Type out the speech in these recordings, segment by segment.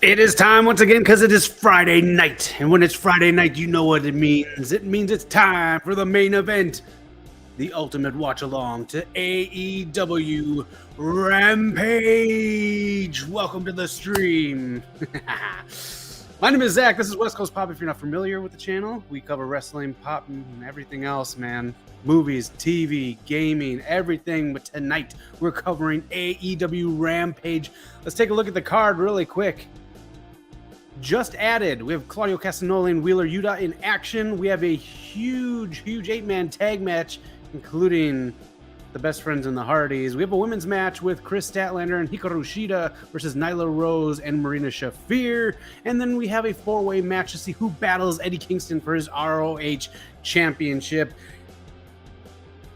It is time once again because it is Friday night. And when it's Friday night, you know what it means. It means it's time for the main event. The ultimate watch along to AEW Rampage. Welcome to the stream. My name is Zach. This is West Coast Pop. If you're not familiar with the channel, we cover wrestling, pop, and everything else, man. Movies, TV, gaming, everything. But tonight, we're covering AEW Rampage. Let's take a look at the card really quick. Just added, we have Claudio Castagnoli and Wheeler Yuta in action. We have a huge 8-man tag match, including the Best Friends and the Hardys. We have a women's match with Chris Statlander and Hikaru Shida versus Nyla Rose and Marina Shafir. And then we have a 4-way match to see who battles Eddie Kingston for his ROH championship.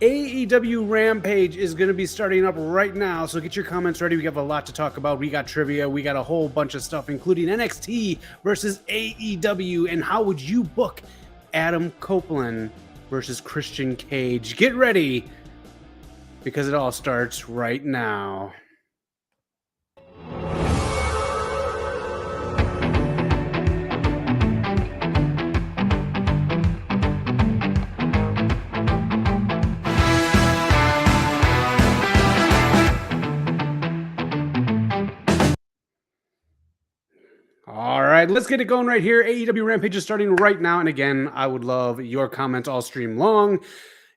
AEW Rampage is going to be starting up right now, so get your comments ready. We have a lot to talk about. We got trivia. We got a whole bunch of stuff, including NXT versus AEW, and how would you book Adam Copeland versus Christian Cage? Get ready, because it all starts right now. All right, let's get it going right here. AEW Rampage is starting right now. And again, I would love your comments all stream long.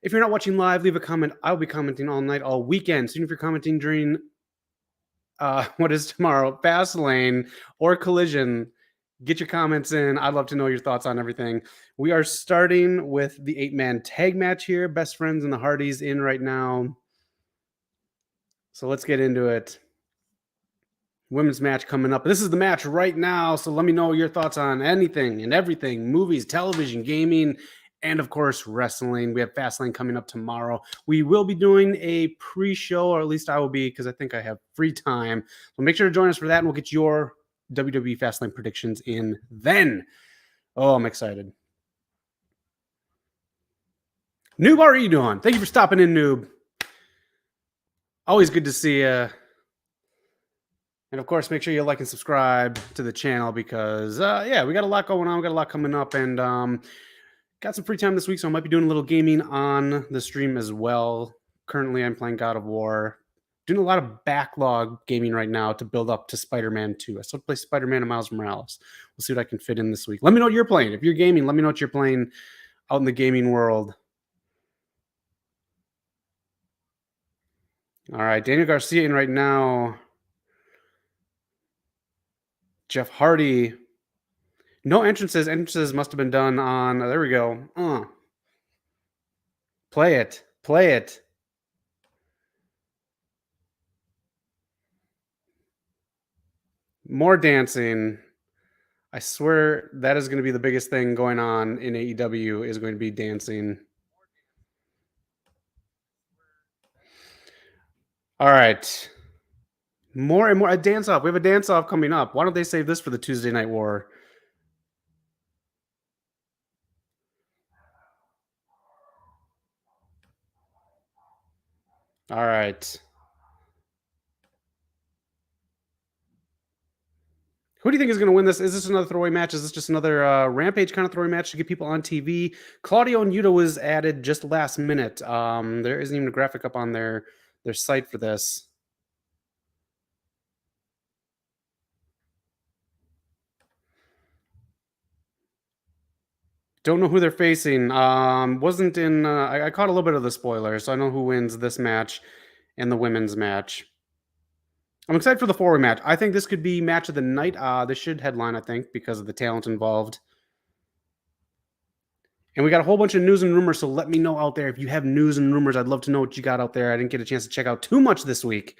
If you're not watching live, leave a comment. I'll be commenting all night, all weekend. So if you're commenting during what is tomorrow, Fastlane or Collision, get your comments in. I'd love to know your thoughts on everything. We are starting with the 8-man tag match here. Best Friends and the Hardys in right now. So let's get into it. Women's match coming up. This is the match right now, so let me know your thoughts on anything and everything. Movies, television, gaming, and of course, wrestling. We have Fastlane coming up tomorrow. We will be doing a pre-show, or at least I will be, because I think I have free time. So make sure to join us for that, and we'll get your WWE Fastlane predictions in then. Oh, I'm excited. Noob, how are you doing? Thank you for stopping in, Noob. Always good to see you. And of course, make sure you like and subscribe to the channel because, yeah, we got a lot going on. We got a lot coming up, and got some free time this week, so I might be doing a little gaming on the stream as well. Currently, I'm playing God of War. Doing a lot of backlog gaming right now to build up to Spider-Man 2. I still play Spider-Man and Miles Morales. We'll see what I can fit in this week. Let me know what you're playing. If you're gaming, let me know what you're playing out in the gaming world. All right, Daniel Garcia in right now. Jeff Hardy. No entrances. Entrances must have been done on... there we go. Play it. Play it. More dancing. I swear that is going to be the biggest thing going on in AEW is going to be dancing. All right. More and more. A dance-off. We have a dance-off coming up. Why don't they save this for the Tuesday Night War? All right. Who do you think is going to win this? Is this another throwaway match? Is this just another Rampage kind of throwaway match to get people on TV? Claudio and Yuta was added just last minute. There isn't even a graphic up on their site for this. Don't know who they're facing. Wasn't in... I caught a little bit of the spoiler, so I know who wins this match and the women's match. I'm excited for the 4-way match. I think this could be match of the night. This should headline, I think, because of the talent involved. And we got a whole bunch of news and rumors, so let me know out there. If you have news and rumors, I'd love to know what you got out there. I didn't get a chance to check out too much this week.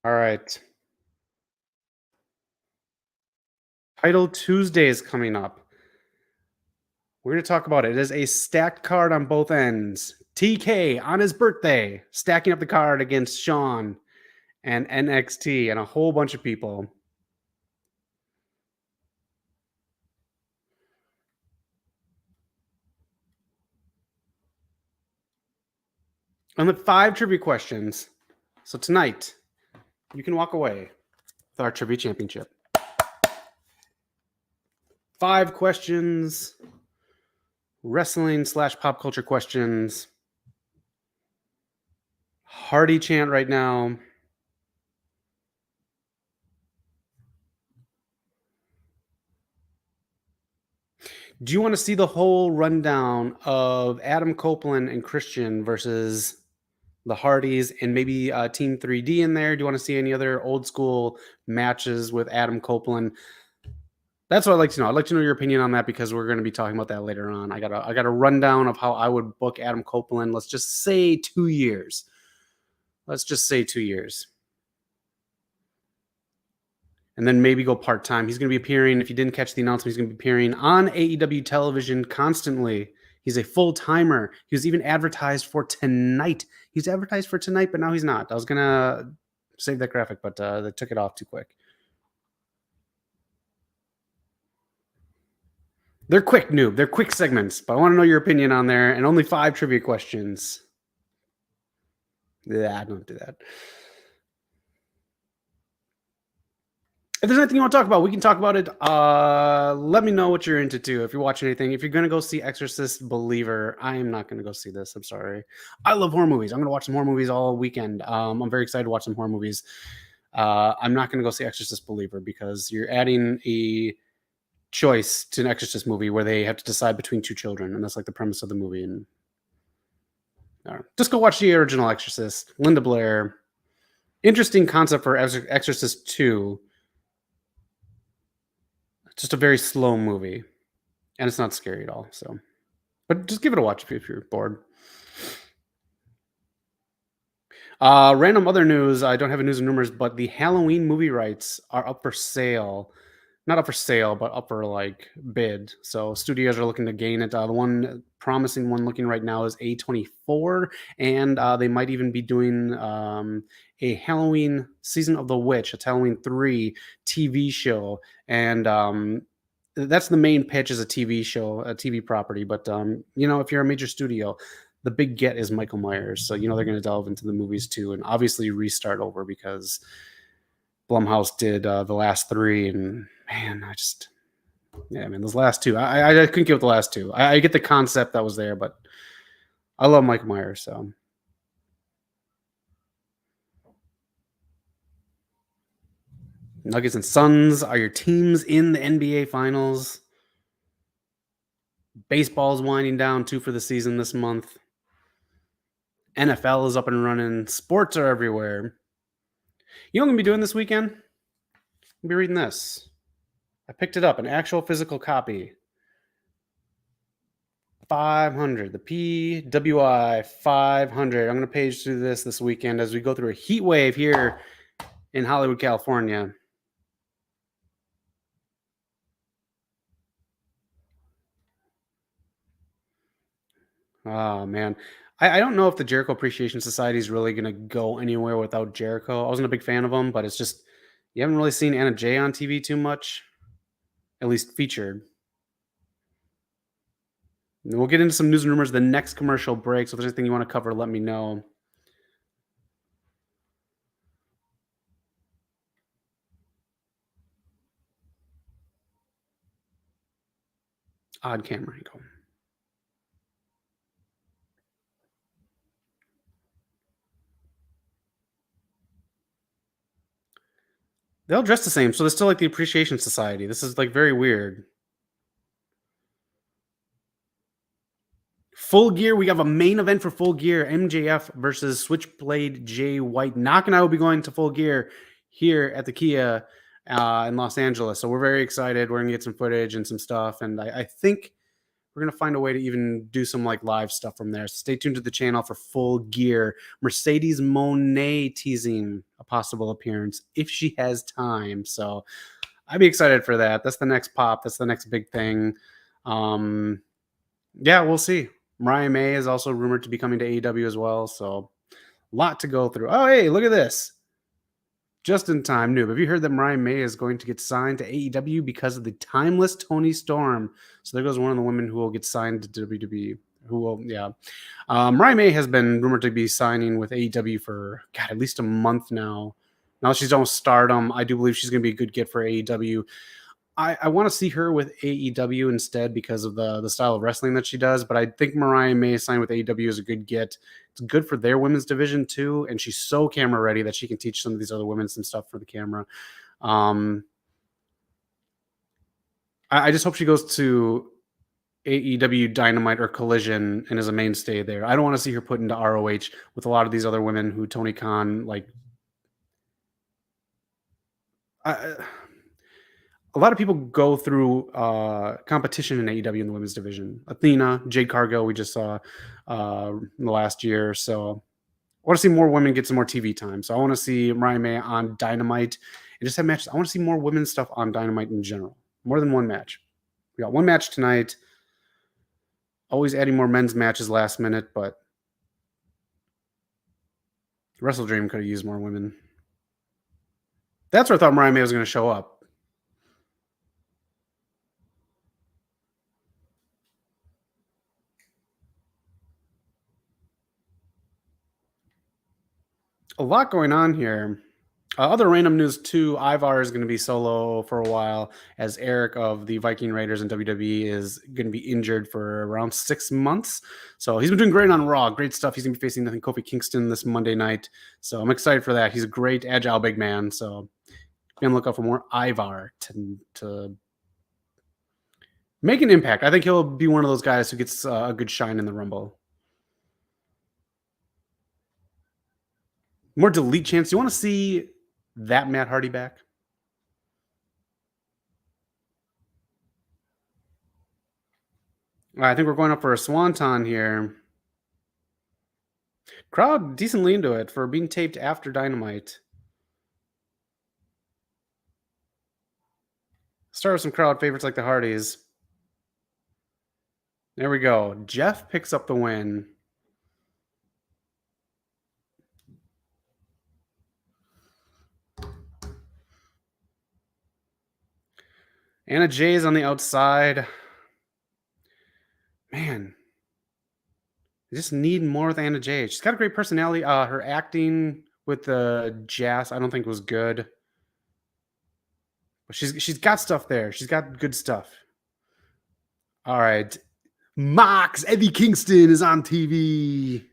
All right. Title Tuesday is coming up. We're going to talk about it. It is a stacked card on both ends. TK on his birthday, stacking up the card against Sean and NXT and a whole bunch of people. Only 5 trivia questions. So tonight, you can walk away with our trivia championship. 5 questions, wrestling / pop culture questions. Hardy chant right now. Do you want to see the whole rundown of Adam Copeland and Christian versus the Hardys and maybe Team 3D in there? Do you want to see any other old school matches with Adam Copeland? That's what I'd like to know. I'd like to know your opinion on that because we're going to be talking about that later on. I got a rundown of how I would book Adam Copeland. Let's just say 2 years. Let's just say 2 years. And then maybe go part-time. He's going to be appearing, if you didn't catch the announcement, he's going to be appearing on AEW television constantly. He's a full-timer. He was even advertised for tonight. He's advertised for tonight, but now he's not. I was going to save that graphic, but they took it off too quick. They're quick, noob. They're quick segments, but I want to know your opinion on there. And only 5 trivia questions. Yeah, don't do that. If there's anything you want to talk about, we can talk about it. Let me know what you're into too. If you're watching anything, if you're going to go see Exorcist Believer, I am not going to go see this. I'm sorry. I love horror movies. I'm going to watch some horror movies all weekend. I'm very excited to watch some horror movies. I'm not going to go see Exorcist Believer because you're adding a choice to an Exorcist movie where they have to decide between 2 children. And that's like the premise of the movie. And just go watch the original Exorcist. Linda Blair. Interesting concept for Exorcist 2. Just a very slow movie, and it's not scary at all. So, but just give it a watch if you're bored. Random other news. I don't have a news and rumors, but the Halloween movie rights are up for sale. Not up for sale, but up for like bid. So studios are looking to gain it. The one promising one looking right now is A24, and they might even be doing a Halloween Season of the Witch, a Halloween 3 TV show, and that's the main pitch is a TV show, a TV property. But if you're a major studio, the big get is Michael Myers, so they're going to delve into the movies too, and obviously restart over because Blumhouse did the last 3, and man, those last 2, I couldn't get with the last 2. I get the concept that was there, but I love Michael Myers, so. Nuggets and Suns are your teams in the NBA Finals. Baseball's winding down too for the season this month. NFL is up and running. Sports are everywhere. You know what I'm going to be doing this weekend? I'll be reading this. I picked it up, an actual physical copy. 500, the PWI 500. I'm going to page through this weekend as we go through a heat wave here in Hollywood, California. Oh, man. I don't know if the Jericho Appreciation Society is really going to go anywhere without Jericho. I wasn't a big fan of him, but it's just, you haven't really seen Anna Jay on TV too much, at least featured. And we'll get into some news and rumors the next commercial break. So if there's anything you want to cover, let me know. Odd camera angle. They all dress the same, so they're still like the Appreciation Society. This is like very weird. Full Gear, we have a main event for Full Gear. MJF versus Switchblade Jay White. Knock and I will be going to Full Gear here at the Kia in Los Angeles. So we're very excited. We're going to get some footage and some stuff. And I think we're going to find a way to even do some like live stuff from there. So stay tuned to the channel for Full Gear. Mercedes Moné teasing a possible appearance if she has time. So I'd be excited for that. That's the next pop. That's the next big thing. Yeah, we'll see. Mariah May is also rumored to be coming to AEW as well. So a lot to go through. Oh, hey, look at this. Just in time, noob. Have you heard that Mariah May is going to get signed to AEW because of the timeless Toni Storm? So there goes one of the women who will get signed to WWE. who will, yeah. Mariah May has been rumored to be signing with AEW for, God, at least a month now. Now she's done with Stardom. I do believe she's going to be a good get for AEW. I want to see her with AEW instead because of the style of wrestling that she does. But I think Mariah May signing with AEW is a good get. It's good for their women's division too, and she's so camera ready that she can teach some of these other women some stuff for the camera. I just hope she goes to AEW Dynamite or Collision and is a mainstay there. I don't want to see her put into ROH with a lot of these other women who Tony Khan like. A lot of people go through competition in AEW in the women's division. Athena, Jade Cargill, we just saw in the last year. So I want to see more women get some more TV time. So I want to see Mariah May on Dynamite and just have matches. I want to see more women's stuff on Dynamite in general. More than one match. We got one match tonight. Always adding more men's matches last minute, but Wrestle Dream could have used more women. That's where I thought Mariah May was going to show up. A lot going on here. Other random news too. Ivar is going to be solo for a while, as Eric of the Viking Raiders and WWE is going to be injured for around 6 months. So he's been doing great on Raw. Great stuff. He's going to be facing, I think, Kofi Kingston this Monday night. So I'm excited for that. He's a great, agile big man. So be on the lookout for more Ivar to make an impact. I think he'll be one of those guys who gets a good shine in the Rumble. More delete chance. Do you want to see that Matt Hardy back? I think we're going up for a swanton here. Crowd decently into it for being taped after Dynamite. Start with some crowd favorites like the Hardys. There we go. Jeff picks up the win. Anna Jay's on the outside. Man, I just need more with Anna Jay. She's got a great personality. Her acting with the Jazz, I don't think was good. But she's got stuff there. She's got good stuff. All right. Mox, Eddie Kingston is on TV.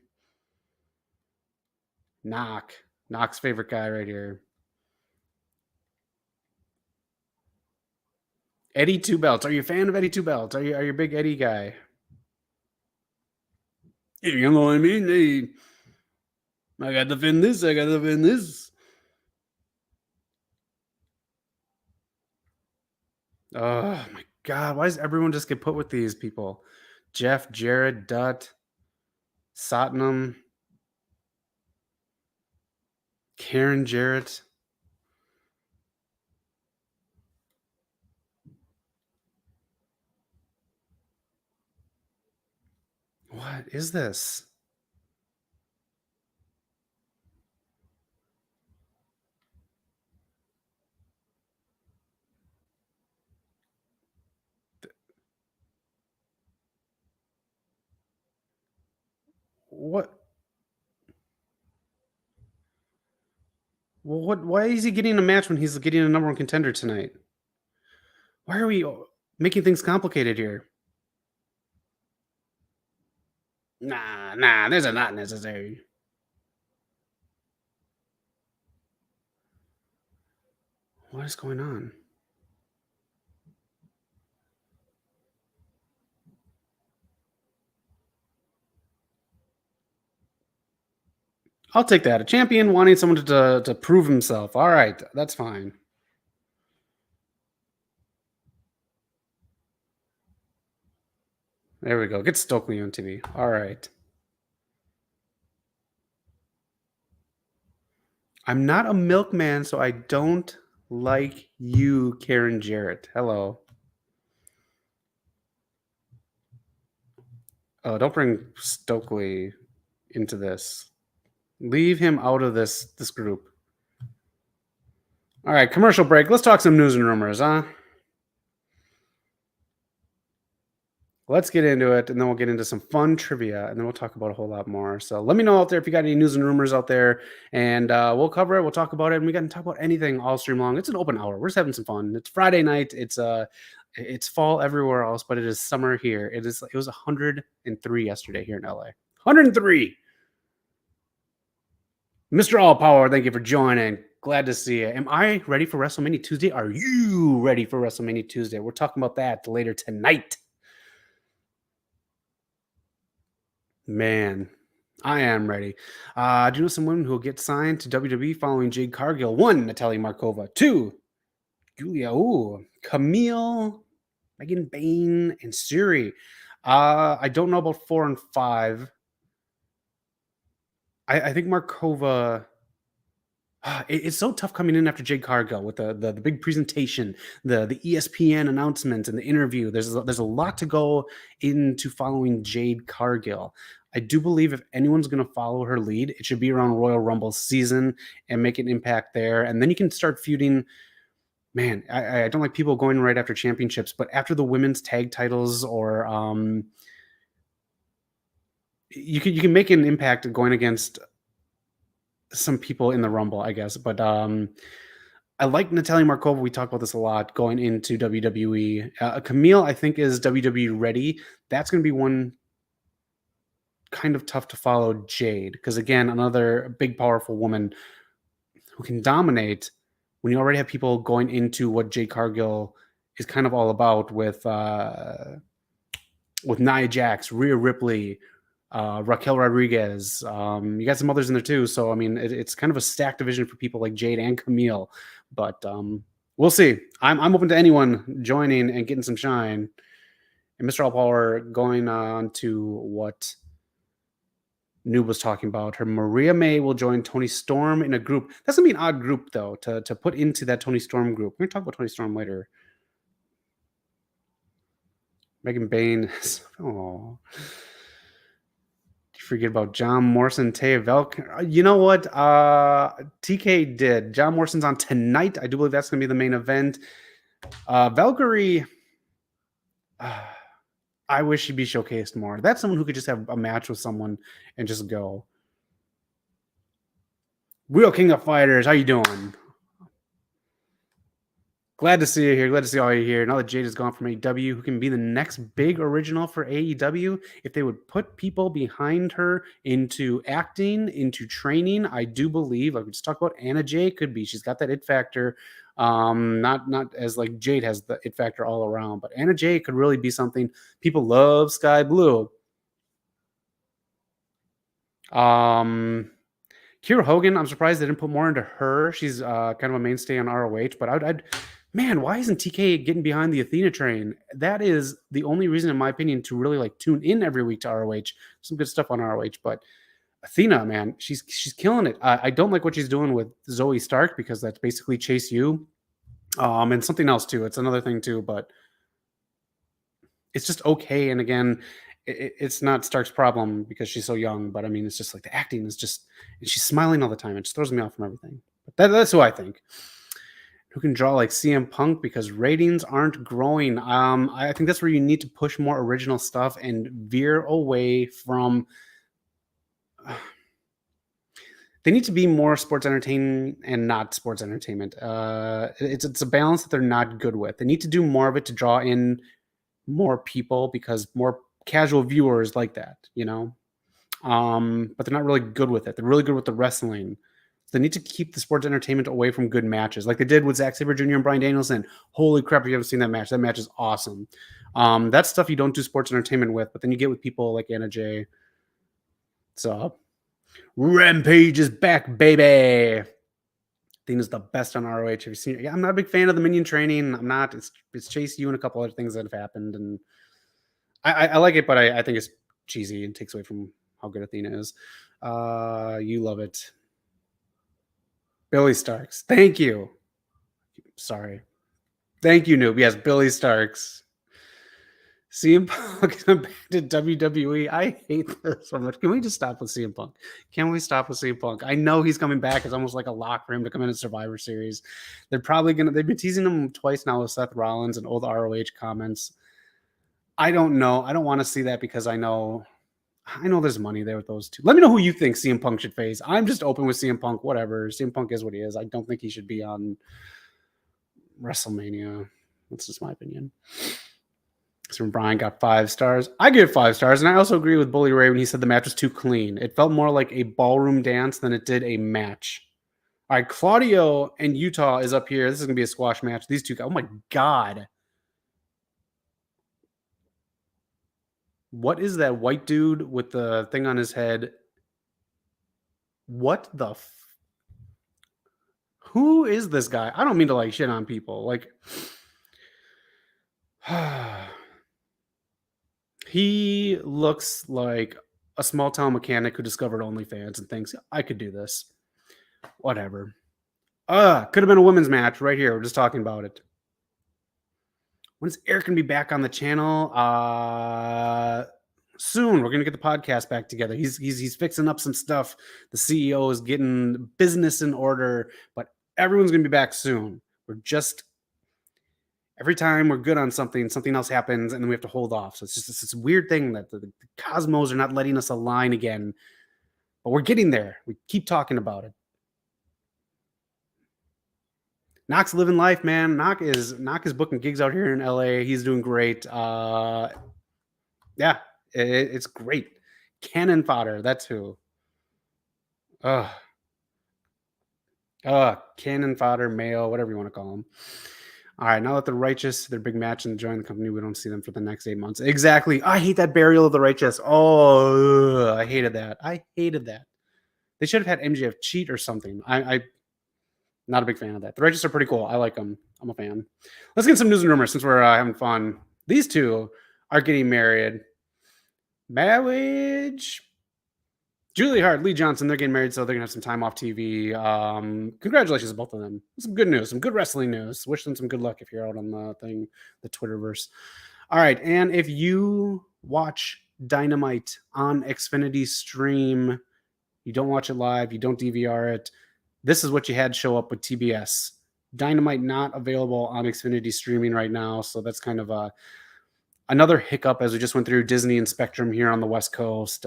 Knock's favorite guy right here. Eddie Two Belts. Are you a fan of Eddie Two Belts? Are you a big Eddie guy? You know what I mean? Hey, I got to defend this. I got to defend this. Oh my God! Why does everyone just get put with these people? Jeff, Jarrett, Dutt, Satnam, Karen Jarrett. What is this? What? Well, what? Why is he getting a match when he's getting a number one contender tonight? Why are we making things complicated here? Nah. These are not necessary. What is going on? I'll take that. A champion wanting someone to prove himself. All right, that's fine. There we go. Get Stokely on TV. All right. I'm not a milkman, so I don't like you, Karen Jarrett. Hello. Oh, don't bring Stokely into this. Leave him out of this group. All right, commercial break. Let's talk some news and rumors, huh? let's get into it, and then we'll get into some fun trivia, and then we'll talk about a whole lot more. So let me know out there if you got any news and rumors out there, and we'll cover it. We'll talk about it, and we got to talk about anything all stream long. It's an open hour. We're just having some fun. It's Friday night. It's fall everywhere else, but it is summer here. It was 103 yesterday here in LA. 103. Mr. All Power, thank you for joining. Glad to see you. Am I ready for WrestleMania Tuesday? Are you ready for WrestleMania Tuesday? We're talking about that later tonight. Man, I am ready. Do you know some women who will get signed to WWE following Jade Cargill? 1, Natalia Markova. 2, Julia. Camille, Megan Bain, and Suri. I don't know about 4 and 5. I think Markova. It's so tough coming in after Jade Cargill with the big presentation, the ESPN announcement and the interview. There's a lot to go into following Jade Cargill. I do believe if anyone's going to follow her lead, it should be around Royal Rumble season and make an impact there. And then you can start feuding. Man, I don't like people going right after championships, but after the women's tag titles or you can make an impact going against some people in the Rumble, I guess. But I like Natalia Markova. We talk about this a lot going into WWE. Camille, I think, is WWE ready. That's going to be one kind of tough to follow Jade, because again, another big, powerful woman who can dominate when you already have people going into what Jade Cargill is kind of all about with Nia Jax, Rhea Ripley, Raquel Rodriguez. You got some others in there too. So, I mean, it's kind of a stacked division for people like Jade and Camille. But we'll see. I'm open to anyone joining and getting some shine. And Mr. All Power, going on to what Noob was talking about, her Maria May will join Toni Storm in a group. That's going to be an odd group, though, to put into that Toni Storm group. We're going to talk about Toni Storm later. Megan Bain. Oh. Forget about John Morrison, Taya Valkyrie. You know what? TK did. John Morrison's on tonight. I do believe that's going to be the main event. Valkyrie, I wish she'd be showcased more. That's someone who could just have a match with someone and just go. Real King of Fighters, how you doing? Glad to see you here. Glad to see all you here. Now that Jade is gone from AEW, who can be the next big original for AEW? If they would put people behind her into acting, into training, I do believe, like we just talked about, Anna Jay could be. She's got that it factor. Not as like Jade has the it factor all around, but Anna Jay could really be something. People love Sky Blue. Kira Hogan, I'm surprised they didn't put more into her. She's kind of a mainstay on ROH, but I'd man, why isn't TK getting behind the Athena train? That is the only reason, in my opinion, to really like tune in every week to ROH. Some good stuff on ROH, but Athena, man, she's killing it. I don't like what she's doing with Zoe Stark, because that's basically Chase U, and something else too. It's another thing too, but it's just okay. And again, it's not Stark's problem because she's so young, but I mean, it's just like the acting is just, and she's smiling all the time. It just throws me off from everything. But that's who I think. Who can draw like CM Punk, because ratings aren't growing. I think that's where you need to push more original stuff and veer away from. They need to be more sports entertainment and not sports entertainment. It's a balance that they're not good with. They need to do more of it to draw in more people, because more casual viewers like that, you know. But they're not really good with it. They're really good with the wrestling. They need to keep the sports entertainment away from good matches, like they did with Zack Sabre Jr. and Bryan Danielson. Holy crap, if you haven't seen that match is awesome. That's stuff you don't do sports entertainment with, but then you get with people like Anna Jay. So, Rampage is back, baby. Athena's the best on ROH. Have you seen it? Yeah, I'm not a big fan of the minion training. I'm not. It's Chase U and a couple other things that have happened, and I like it, but I think it's cheesy and takes away from how good Athena is. You love it. Billy Starks. Thank you. Sorry. Thank you, Noob. Yes, Billy Starks. CM Punk back to WWE. I hate this so much. Can we just stop with CM Punk? Can we stop with CM Punk? I know he's coming back. It's almost like a lock for him to come in Survivor Series. They've been teasing him twice now with Seth Rollins and old ROH comments. I don't know. I don't want to see that because I know there's money there with those two. Let me know who you think CM Punk should face. I'm just open with CM Punk. Whatever. CM Punk is what he is. I don't think he should be on WrestleMania. That's just my opinion. So Brian got 5 stars. I give 5 stars, and I also agree with Bully Ray when he said the match was too clean. It felt more like a ballroom dance than it did a match. All right, Claudio and Utah is up here. This is going to be a squash match. These two guys, oh my God. What is that white dude with the thing on his head? What the who is this guy? I don't mean to like shit on people. Like he looks like a small town mechanic who discovered OnlyFans and thinks I could do this. Whatever. Could have been a women's match right here. We're just talking about it. When's Eric gonna be back on the channel? Soon. We're gonna get the podcast back together. He's fixing up some stuff. The CEO is getting business in order, but everyone's gonna be back soon. We're just every time we're good on something, something else happens, and then we have to hold off. So it's just this weird thing that the cosmos are not letting us align again. But we're getting there. We keep talking about it. Knock's living life, man. Knock is booking gigs out here in LA. He's doing great. Yeah, it's great. Cannon fodder. That's who. Cannon fodder, Mayo, whatever you want to call him. All right, now that the Righteous, their big match and join the company, we don't see them for the next 8 months. Exactly. I hate that burial of the Righteous. Oh, I hated that. They should have had MJF cheat or something. I not a big fan of that. The Righteous are pretty cool. I like them. I'm a fan. Let's get some news and rumors since we're having fun. These two are getting married. Marriage. Julie Hart, Lee Johnson, they're getting married, so they're going to have some time off TV. Congratulations to both of them. Some good news, some good wrestling news. Wish them some good luck if you're out on the Twitterverse. All right, and if you watch Dynamite on Xfinity Stream, you don't watch it live, you don't DVR it, this is what you had show up with TBS. Dynamite not available on Xfinity streaming right now, so that's kind of another hiccup as we just went through Disney and Spectrum here on the West Coast.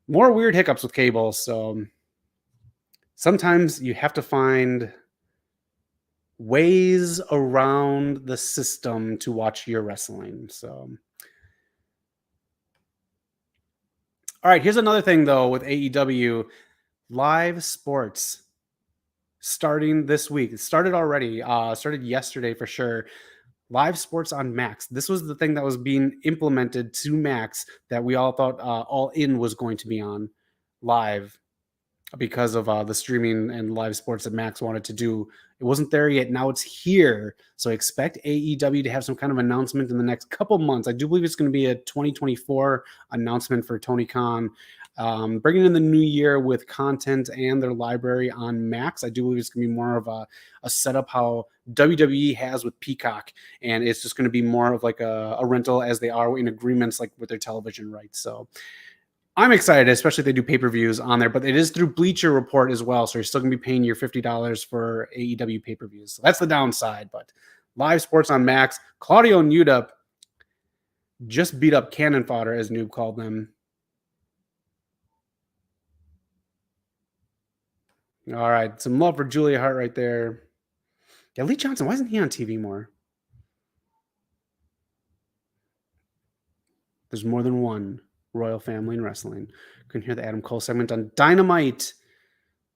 More weird hiccups with cable, so sometimes you have to find ways around the system to watch your wrestling. So, all right, here's another thing though with AEW. Live sports starting this week. It started already. Started yesterday for sure. Live sports on Max. This was the thing that was being implemented to Max that we all thought All In was going to be on live because of the streaming and live sports that Max wanted to do. It wasn't there yet. Now it's here. So expect AEW to have some kind of announcement in the next couple months. I do believe it's going to be a 2024 announcement for Tony Khan. Bringing in the new year with content and their library on Max. I do believe it's going to be more of a setup how WWE has with Peacock, and it's just going to be more of like a rental as they are in agreements like with their television rights. So I'm excited, especially if they do pay-per-views on there, but it is through Bleacher Report as well, so you're still going to be paying your $50 for AEW pay-per-views. So that's the downside, but live sports on Max. Claudio and Yuta just beat up Cannon Fodder, as Noob called them. All right, some love for Julia Hart right there. Yeah, Lee Johnson, why isn't he on TV more? There's more than one royal family in wrestling. Couldn't hear the Adam Cole segment on Dynamite.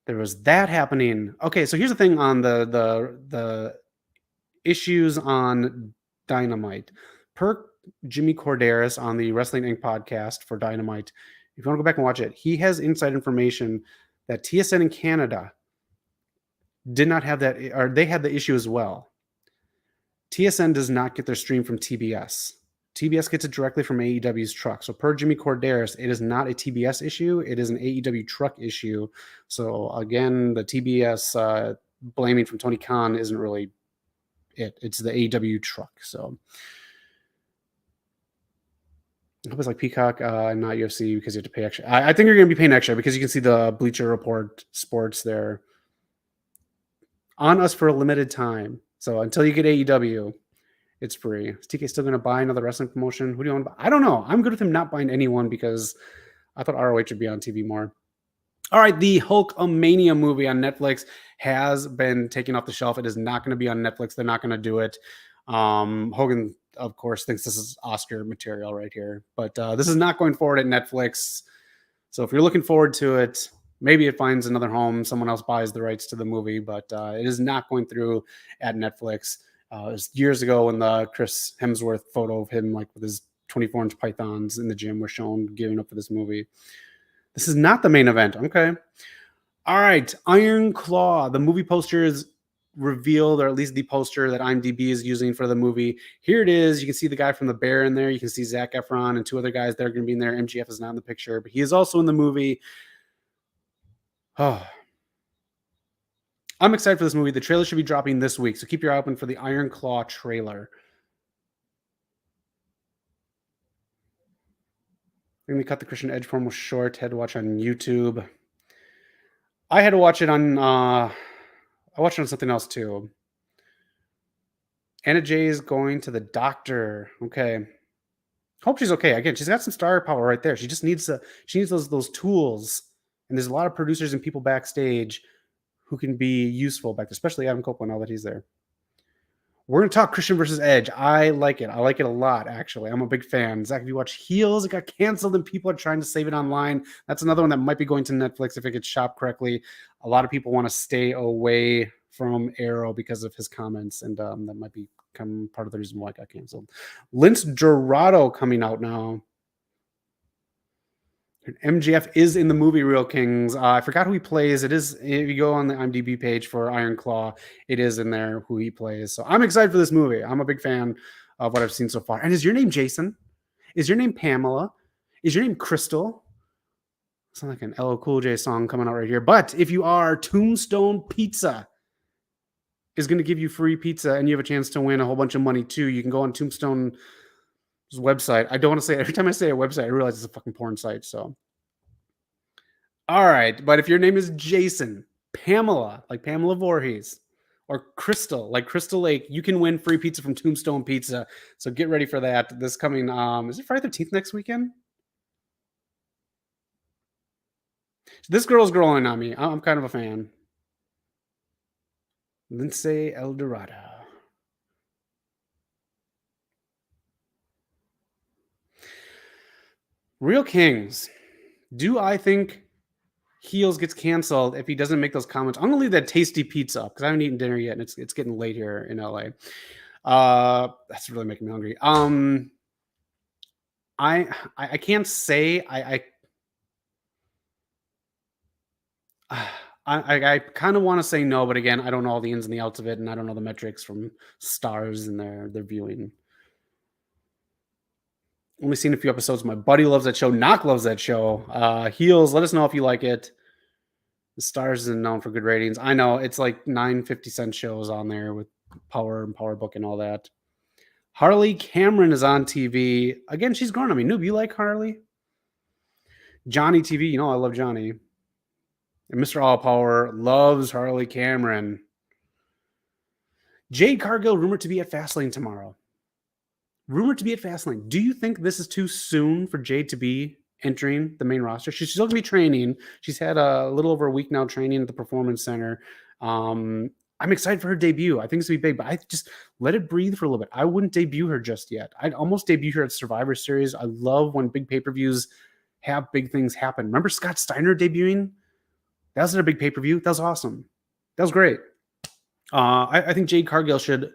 There was that happening. Okay, so here's the thing on the issues on Dynamite. Per Jimmy Corderas on the Wrestling Inc. podcast for Dynamite, if you want to go back and watch it, he has inside information that TSN in Canada did not have that, or they had the issue as well. TSN does not get their stream from TBS. TBS gets it directly from AEW's truck. So per Jimmy Corderas, it is not a TBS issue. It is an AEW truck issue. So again, the TBS blaming from Tony Khan isn't really it. It's the AEW truck. So I hope it's like Peacock, not UFC, because you have to pay extra. I think you're going to be paying extra because you can see the Bleacher Report sports there on us for a limited time. So until you get AEW, It's free. Is TK still going to buy another wrestling promotion? Who do you want to buy? I don't know. I'm good with him not buying anyone because I thought ROH would be on TV more. All right, the Hulkamania movie on Netflix has been taken off the shelf. It is not going to be on Netflix. They're not going to do it. Hogan, of course, thinks this is Oscar material right here, but this is not going forward at Netflix. So if you're looking forward to it, maybe it finds another home. Someone else buys the rights to the movie, but it is not going through at Netflix. It was years ago when the Chris Hemsworth photo of him like with his 24-inch pythons in the gym was shown giving up for this movie. This is not the main event. Okay. All right. Iron Claw. The movie poster is revealed, or at least the poster that IMDb is using for the movie. Here it is. You can see the guy from The Bear in there. You can see Zac Efron and two other guys that are going to be in there. MGF is not in the picture, but he is also in the movie. Oh, I'm excited for this movie. The trailer should be dropping this week, so keep your eye open for the Iron Claw trailer. I think we cut the Christian Edge promo short. Had to watch on YouTube. I had to watch it on. I watched it on something else too. Anna Jay is going to the doctor. Okay. Hope she's okay. Again, she's got some star power right there. She just needs those tools. And there's a lot of producers and people backstage who can be useful back there, especially Adam Copeland now that he's there. We're going to talk Christian versus Edge. I like it. I like it a lot, actually. I'm a big fan. Zach, if you watch Heels, it got canceled and people are trying to save it online. That's another one that might be going to Netflix if it gets shopped correctly. A lot of people want to stay away from Arrow because of his comments, and that might become part of the reason why it got canceled. Lince Dorado coming out now. MGF is in the movie Real Kings. I forgot who he plays. It is, if you go on the IMDb page for Iron Claw, it is in there who he plays. So I'm excited for this movie. I'm a big fan of what I've seen so far. And is your name Jason? Is your name Pamela? Is your name Crystal? Sounds like an LL Cool J song coming out right here. But if you are, Tombstone Pizza is going to give you free pizza, and you have a chance to win a whole bunch of money too. You can go on Tombstone's website. I don't want to say it. Every time I say a website, I realize it's a fucking porn site. So, all right. But if your name is Jason, Pamela, like Pamela Voorhees, or Crystal, like Crystal Lake, you can win free pizza from Tombstone Pizza. So get ready for that. This coming, is it Friday the 13th next weekend? This girl's growing on me. I'm kind of a fan. Lince Eldorado. Real Kings. Do I think Heels gets canceled if he doesn't make those comments? I'm gonna leave that tasty pizza up because I haven't eaten dinner yet, and it's getting late here in LA. That's really making me hungry. I can't say I kind of want to say no, but again, I don't know all the ins and the outs of it, and I don't know the metrics from stars and their viewing. Only seen a few episodes. My buddy loves that show. Knock loves that show. Heels, let us know if you like it. The Stars isn't known for good ratings. I know it's like 9.50 shows on there with Power and Power Book and all that. Harley Cameron is on TV. Again, she's growing on me. Noob, you like Harley? Johnny TV, you know I love Johnny. And Mr. All Power loves Harley Cameron. Jade Cargill rumored to be at Fastlane tomorrow. Rumored to be at Fastlane. Do you think this is too soon for Jade to be entering the main roster? She's still going to be training. She's had a little over a week now training at the Performance Center. I'm excited for her debut. I think it's going to be big, but I just let it breathe for a little bit. I wouldn't debut her just yet. I'd almost debut her at Survivor Series. I love when big pay-per-views have big things happen. Remember Scott Steiner debuting? That was a big pay-per-view. That was awesome. That was great. I think Jade Cargill should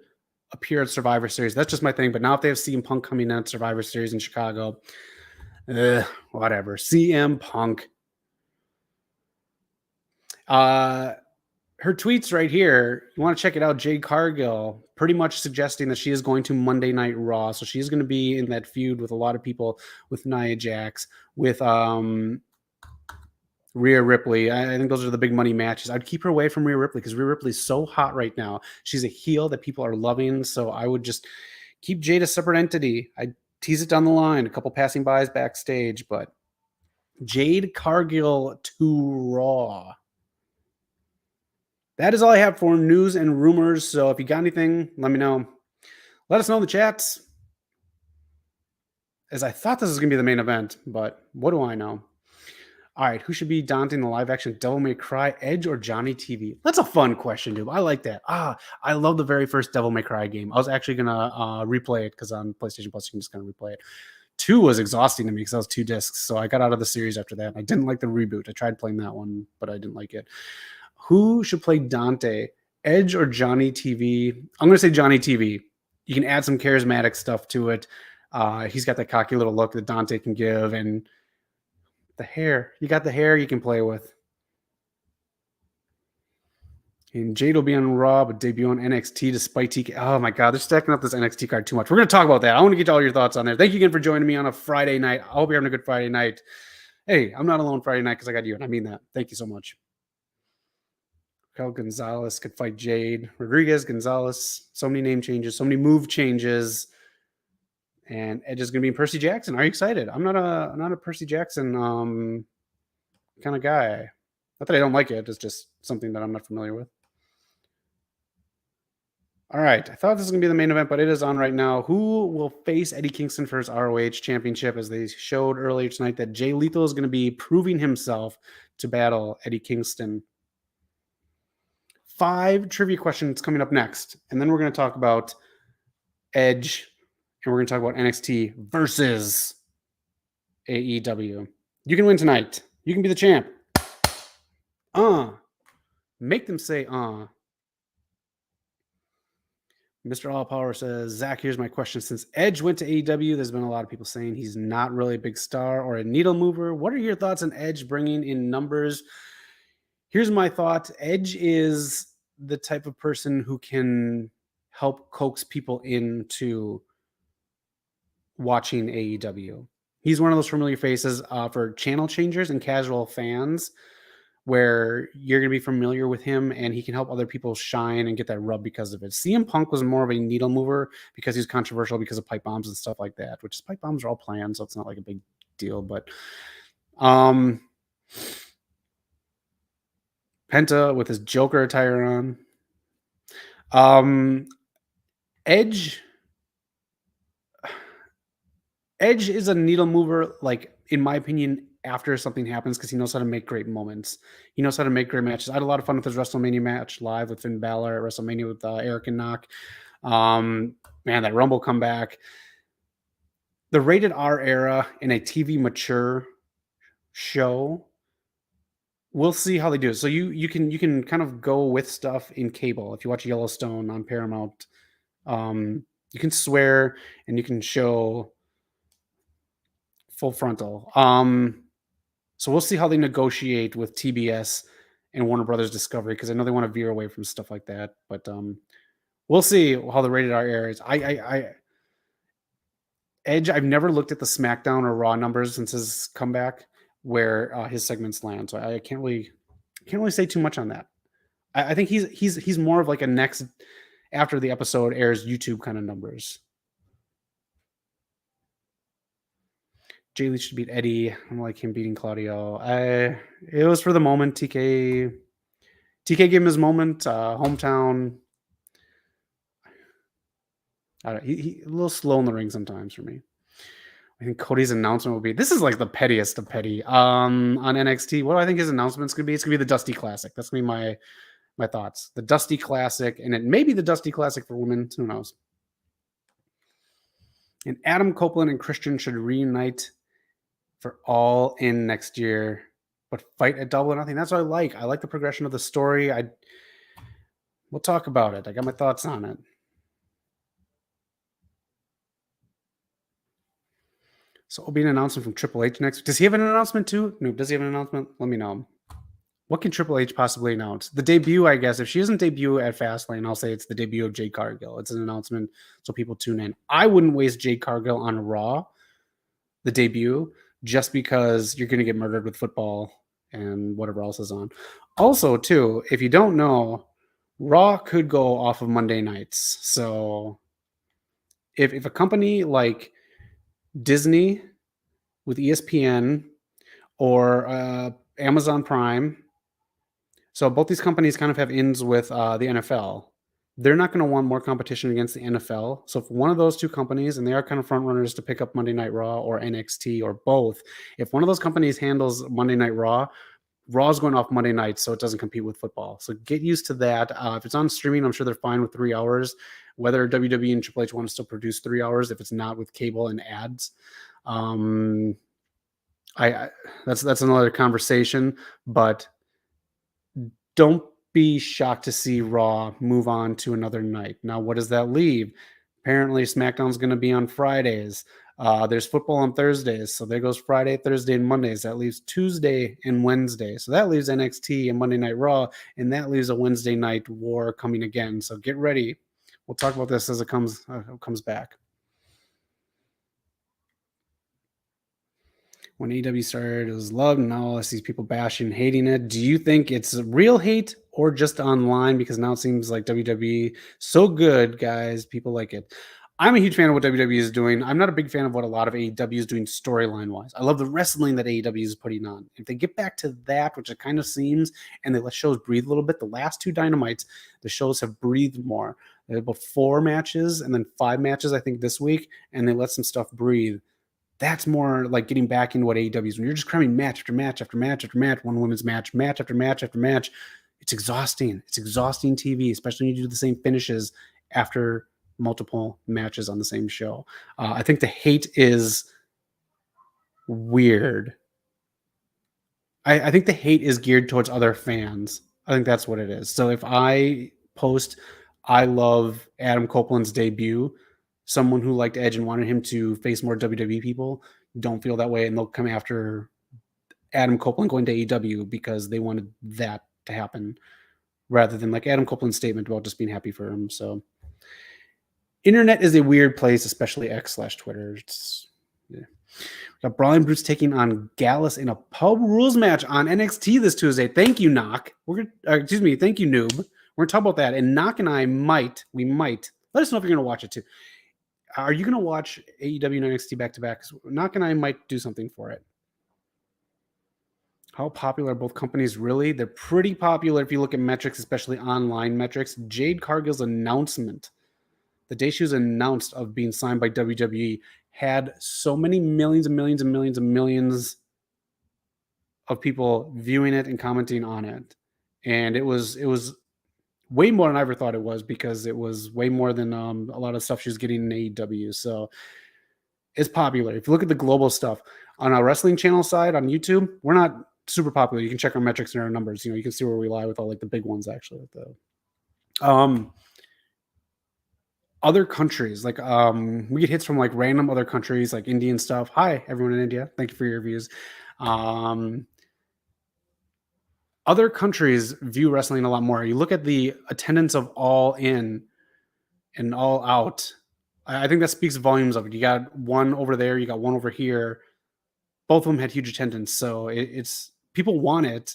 appear at Survivor Series. That's just my thing. But now if they have CM Punk coming in at Survivor Series in Chicago, whatever. CM Punk. Her tweets right here, you want to check it out. Jade Cargill pretty much suggesting that she is going to Monday Night Raw. So she is going to be in that feud with a lot of people, with Nia Jax, with Rhea Ripley. I think those are the big money matches. I'd keep her away from Rhea Ripley because Rhea Ripley is so hot right now. She's a heel that people are loving. So I would just keep Jade a separate entity. I'd tease it down the line, a couple passing bys backstage, but Jade Cargill to Raw. That is all I have for news and rumors. So if you got anything, let me know. Let us know in the chats. As I thought this was going to be the main event, but what do I know? All right, who should be Dante in the live-action Devil May Cry, Edge or Johnny TV? That's a fun question, dude. I like that. I love the very first Devil May Cry game. I was actually going to replay it because on PlayStation Plus, you can just kind of replay it. 2 was exhausting to me because that was 2 discs, so I got out of the series after that. I didn't like the reboot. I tried playing that one, but I didn't like it. Who should play Dante, Edge or Johnny TV? I'm going to say Johnny TV. You can add some charismatic stuff to it. He's got that cocky little look that Dante can give, and the hair. You got the hair you can play with. And Jade will be on Raw, but debut on NXT despite TK. Oh my God, they're stacking up this NXT card too much. We're going to talk about that. I want to get all your thoughts on there. Thank you again for joining me on a Friday night. I hope you're having a good Friday night. Hey, I'm not alone Friday night because I got you, and I mean that. Thank you so much. Raquel Gonzalez could fight Jade. Rodriguez, Gonzalez. So many name changes, so many move changes. And Edge is going to be in Percy Jackson. Are you excited? I'm not a Percy Jackson kind of guy. Not that I don't like it. It's just something that I'm not familiar with. All right. I thought this was going to be the main event, but it is on right now. Who will face Eddie Kingston for his ROH championship? As they showed earlier tonight that Jay Lethal is going to be proving himself to battle Eddie Kingston. 5 trivia questions coming up next. And then we're going to talk about Edge and we're going to talk about NXT versus AEW. You can win tonight. You can be the champ. Make them say, Mr. All Power says, Zach, here's my question. Since Edge went to AEW, there's been a lot of people saying he's not really a big star or a needle mover. What are your thoughts on Edge bringing in numbers? Here's my thought. Edge is the type of person who can help coax people into watching AEW. He's one of those familiar faces for channel changers and casual fans where you're going to be familiar with him and he can help other people shine and get that rub because of it. CM Punk was more of a needle mover because he's controversial because of pipe bombs and stuff like that, which pipe bombs are all planned, so it's not like a big deal. But Penta with his Joker attire on. Edge is a needle mover, like, in my opinion, after something happens because he knows how to make great moments. He knows how to make great matches. I had a lot of fun with his WrestleMania match live with Finn Balor at WrestleMania with Eric and Knock. Man, that Rumble comeback. The rated R era in a TV mature show, we'll see how they do it. So you can kind of go with stuff in cable. If you watch Yellowstone on Paramount, you can swear and you can show full frontal. So we'll see how they negotiate with TBS and Warner Brothers Discovery because I know they want to veer away from stuff like that. But we'll see how the rated R era is. Edge, I've never looked at the SmackDown or Raw numbers since his comeback where his segments land. So I can't really say too much on that. I think he's more of like a next after the episode airs YouTube kind of numbers. Jay Lee should beat Eddie. I don't like him beating Claudio. It was for the moment. TK gave him his moment. Hometown. He a little slow in the ring sometimes for me. I think Cody's announcement will be. This is like the pettiest of petty. On NXT, what do I think his announcement's gonna be? It's gonna be the Dusty Classic. That's gonna be my thoughts. The Dusty Classic, and it may be the Dusty Classic for women. Who knows? And Adam Copeland and Christian should reunite for All In next year, but fight at Double or Nothing. That's what I like. I like the progression of the story. We'll talk about it. I got my thoughts on it. So it'll be an announcement from Triple H next. Does he have an announcement too? No, does he have an announcement? Let me know. What can Triple H possibly announce? The debut, I guess. If she doesn't debut at Fastlane, I'll say it's the debut of Jade Cargill. It's an announcement so people tune in. I wouldn't waste Jade Cargill on Raw, the debut, just because you're going to get murdered with football and whatever else is on. Also, too, if you don't know, Raw could go off of Monday nights. So if a company like Disney with ESPN or Amazon Prime, so both these companies kind of have ins with the NFL. they're not going to want more competition against the NFL. So if one of those two companies, and they are kind of front runners to pick up Monday Night Raw or NXT or both, if one of those companies handles Monday Night Raw, Raw's going off Monday night, so it doesn't compete with football. So get used to that. If it's on streaming, I'm sure they're fine with 3 hours. Whether WWE and Triple H want to still produce 3 hours, if it's not with cable and ads, I that's another conversation. But don't be shocked to see Raw move on to another night. Now, what does that leave? Apparently, SmackDown's going to be on Fridays. There's football on Thursdays. So there goes Friday, Thursday, and Mondays. That leaves Tuesday and Wednesday. So that leaves NXT and Monday Night Raw. And that leaves a Wednesday night war coming again. So get ready. We'll talk about this as it comes back. When AEW started, it was loved, and now I see people bashing, hating it. Do you think it's real hate or just online? Because now it seems like WWE so good, guys. People like it. I'm a huge fan of what WWE is doing. I'm not a big fan of what a lot of AEW is doing storyline-wise. I love the wrestling that AEW is putting on. If they get back to that, which it kind of seems, and they let shows breathe a little bit, the last 2 Dynamites, the shows have breathed more. They had about 4 matches and then 5 matches, I think, this week, and they let some stuff breathe. That's more like getting back into what AEW is. When you're just cramming match after match after match after match, one women's match, match after match after match, it's exhausting. It's exhausting TV, especially when you do the same finishes after multiple matches on the same show. I think the hate is weird. I think the hate is geared towards other fans. I think that's what it is. So if I post, I love Adam Copeland's debut, someone who liked Edge and wanted him to face more WWE people don't feel that way, and they'll come after Adam Copeland going to AEW because they wanted that to happen rather than like Adam Copeland's statement about just being happy for him. So internet is a weird place, especially X/Twitter. Yeah. We got Brawling Brutes taking on Gallus in a pub rules match on NXT this Tuesday. Thank you, Knock. Thank you, Noob. We're gonna talk about that, and Knock and I might let us know if you're gonna watch it too. Are you gonna watch AEW and NXT back to back? Knock and I might do something for it. How popular are both companies really? They're pretty popular if you look at metrics, especially online metrics. Jade Cargill's announcement, the day she was announced of being signed by WWE, had so many millions and millions and millions and millions of people viewing it and commenting on it. And it was way more than I ever thought it was, because it was way more than a lot of stuff she was getting in AEW. So it's popular. If you look at the global stuff on our wrestling channel side on YouTube, we're not super popular. You can check our metrics and our numbers. You know, you can see where we lie with all like the big ones actually. Other countries, like we get hits from like random other countries, like Indian stuff. Hi, everyone in India. Thank you for your reviews. Other countries view wrestling a lot more. You look at the attendance of All In and All Out. I think that speaks volumes of it. You got one over there, you got one over here. Both of them had huge attendance. So it's people want it.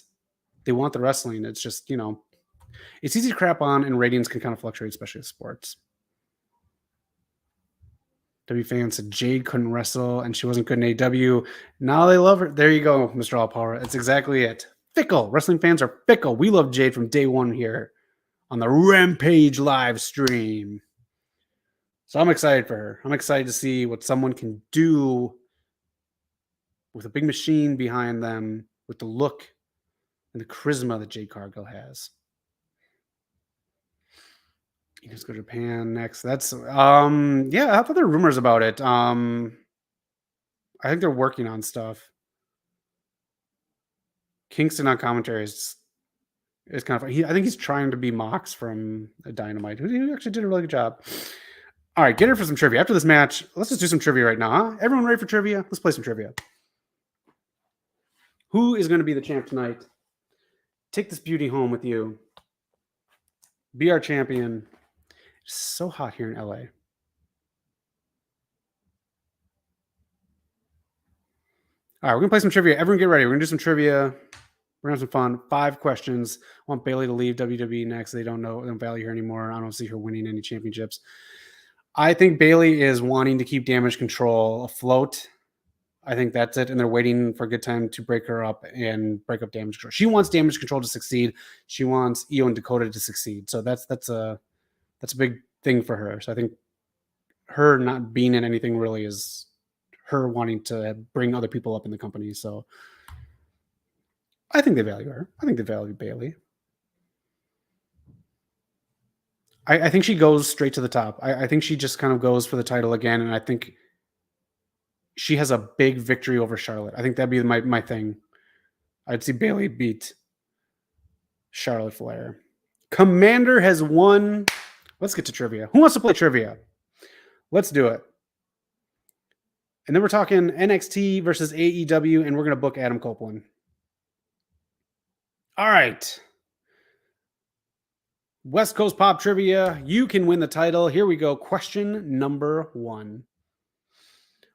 They want the wrestling. It's just, you know, it's easy to crap on, and ratings can kind of fluctuate, especially with sports. W fans said Jade couldn't wrestle and she wasn't good in AEW. Now they love her. There you go, Mr. All Power. That's exactly it. Fickle. Wrestling fans are fickle. We love Jade from day one here on the Rampage live stream. So I'm excited for her. I'm excited to see what someone can do with a big machine behind them, with the look and the charisma that Jade Cargill has. Let's go to Japan next. That's yeah, I thought there were rumors about it. I think they're working on stuff. Kingston on commentary is kind of fun. I think he's trying to be Mox from Dynamite, who actually did a really good job. All right, get her for some trivia. After this match, let's just do some trivia right now, huh? Everyone ready for trivia? Let's play some trivia. Who is going to be the champ tonight? Take this beauty home with you. Be our champion. It's so hot here in LA. All right, we're going to play some trivia. Everyone get ready. We're going to do some trivia. We're going to have some fun. 5 questions. I want Bayley to leave WWE next. They don't value her anymore. I don't see her winning any championships. I think Bayley is wanting to keep Damage Control afloat. I think that's it. And they're waiting for a good time to break her up and break up Damage Control. She wants Damage Control to succeed. She wants Io and Dakota to succeed. So that's That's a big thing for her. So I think her not being in anything really is her wanting to bring other people up in the company. So I think they value her. I think they value Bailey. I think she goes straight to the top. I think she just kind of goes for the title again, and I think she has a big victory over Charlotte. I think that'd be my thing. I'd see Bailey beat Charlotte Flair. Commander has won. Let's get to trivia. Who wants to play trivia? Let's do it. And then we're talking NXT versus AEW, and we're going to book Adam Copeland. All right. West Coast Pop Trivia. You can win the title. Here we go. Question number 1.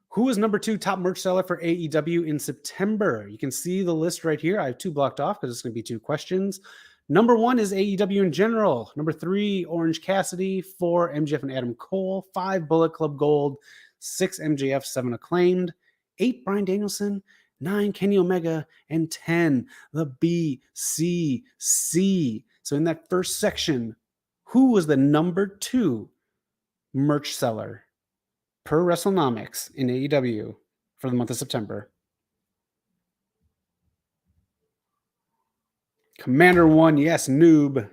Who is number 2 top merch seller for AEW in September? You can see the list right here. I have 2 blocked off because it's going to be 2 questions. Number 1 is AEW in general. Number 3, Orange Cassidy. 4, MJF and Adam Cole. 5, Bullet Club Gold. 6, MJF, 7, Acclaimed. 8, Bryan Danielson. 9, Kenny Omega. And 10, the BCC. So in that first section, who was the number 2 merch seller per WrestleNomics in AEW for the month of September? Commander 1, yes, noob.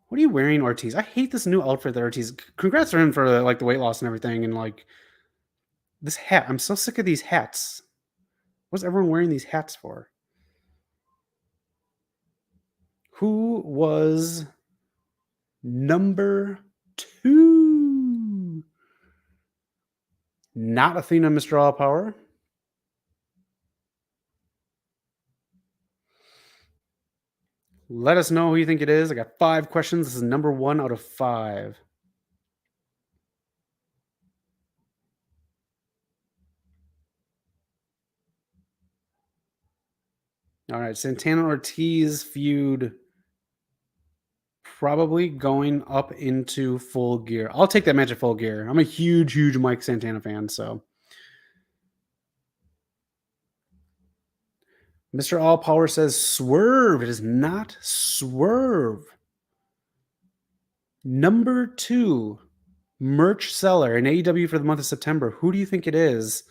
What are you wearing, Ortiz? I hate this new outfit that Ortiz. Congrats to him for like the weight loss and everything, and like this hat. I'm so sick of these hats. What's everyone wearing these hats for? Who was number 2? Not Athena, Mr. All Power. Let us know who you think it is. I got 5 questions. This is number 1 out of 5. All right, Santana Ortiz feud probably going up into Full Gear. I'll take that match at Full Gear. I'm a huge Mike Santana fan, so. Mr. All Power says Swerve. It is not Swerve. Number 2 merch seller in AEW for the month of September. Who do you think it is?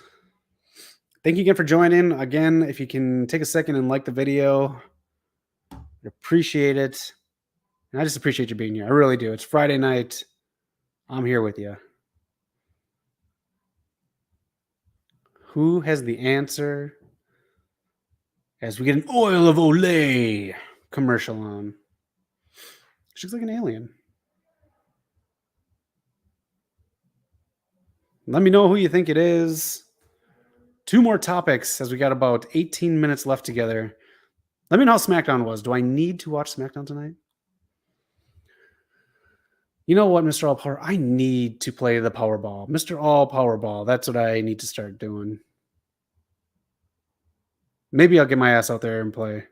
Thank you again for joining. Again, if you can take a second and like the video, I'd appreciate it. And I just appreciate you being here. I really do. It's Friday night. I'm here with you. Who has the answer? As we get an Oil of Olay commercial on. She looks like an alien. Let me know who you think it is. 2 more topics as we got about 18 minutes left together. Let me know how SmackDown was. Do I need to watch SmackDown tonight? You know what, Mr. All Power? I need to play the Powerball. Mr. All Powerball. That's what I need to start doing. Maybe I'll get my ass out there and play.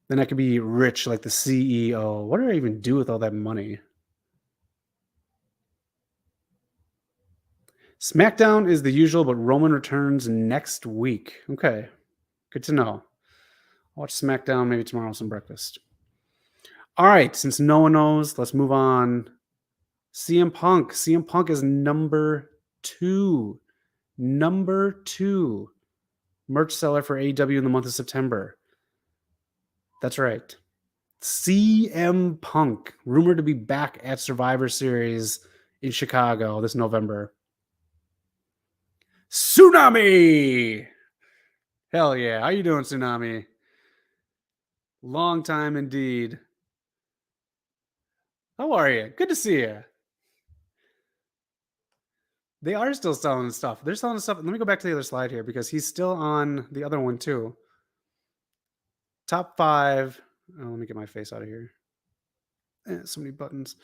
Then I could be rich like the CEO. What do I even do with all that money? SmackDown is the usual, but Roman returns next week. Okay. Good to know. I'll watch SmackDown maybe tomorrow, some breakfast. All right. Since no one knows, let's move on. CM Punk. CM Punk is number 2. Number 2 merch seller for AEW in the month of September. That's right. CM Punk, rumored to be back at Survivor Series in Chicago this November. Tsunami! Hell yeah. How you doing, Tsunami? Long time indeed. How are you? Good to see you. They are still selling stuff. They're selling stuff. Let me go back to the other slide here because he's still on the other one too. Top 5. Oh, let me get my face out of here. So many buttons.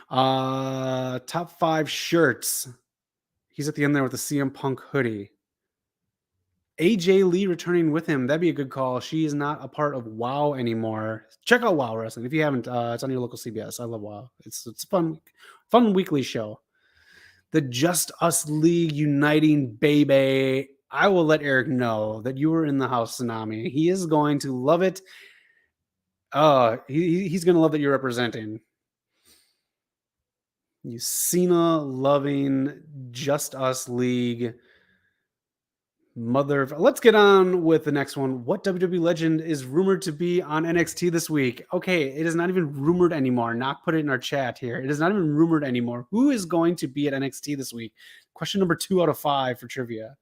Top 5 shirts. He's at the end there with the CM Punk hoodie. AJ Lee returning with him. That'd be a good call. She is not a part of WoW anymore. Check out WoW Wrestling if you haven't. It's on your local CBS. I love WoW. It's fun weekly show. The Just Us League uniting baby. I will let Eric know that you were in the house, Tsunami. He is going to love it. He's going to love that you're representing. You Cena loving Just Us League. Let's get on with the next one. What WWE legend is rumored to be on NXT this week? Okay, it is not even rumored anymore. Knock put it in our chat here. It is not even rumored anymore. Who is going to be at NXT this week? Question number 2 out of 5 for trivia.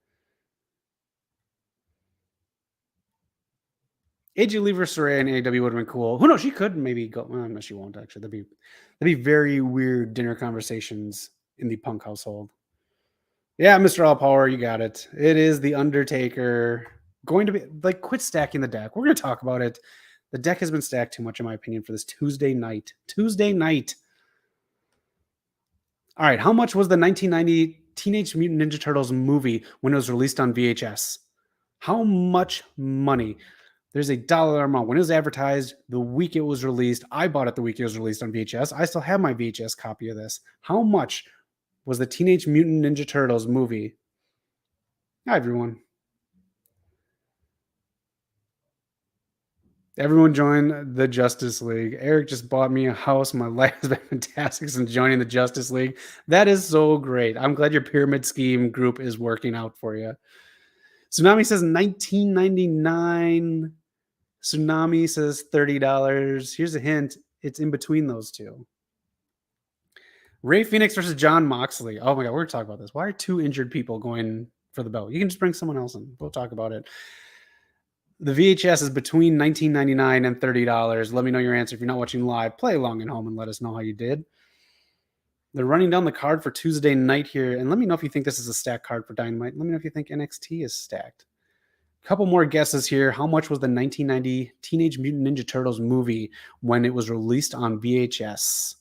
AJ Lee versus Saraya in AEW would have been cool. Who knows? She could maybe go. Well, no, she won't actually. That'd be very weird dinner conversations in the Punk household. Yeah, Mr. All Power, you got it. It is the Undertaker. Going to be like, quit stacking the deck. We're going to talk about it. The deck has been stacked too much, in my opinion, for this Tuesday night. All right, how much was the 1990 Teenage Mutant Ninja Turtles movie when it was released on VHS? How much money? There's a dollar amount. When it was advertised, the week it was released, I bought it the week it was released on VHS. I still have my VHS copy of this. How much was the Teenage Mutant Ninja Turtles movie? Hi, everyone. Everyone join the Justice League. Eric just bought me a house. My life has been fantastic since joining the Justice League. That is so great. I'm glad your pyramid scheme group is working out for you. Tsunami says 1999. Tsunami says $30. Here's a hint. It's in between those two. Ray Phoenix versus John Moxley. Oh my God, we're going to talk about this. Why are 2 injured people going for the belt? You can just bring someone else in. We'll talk about it. The VHS is between $19.99 and $30. Let me know your answer. If you're not watching live, play along at home and let us know how you did. They're running down the card for Tuesday night here. And let me know if you think this is a stacked card for Dynamite. Let me know if you think NXT is stacked. A couple more guesses here. How much was the 1990 Teenage Mutant Ninja Turtles movie when it was released on VHS?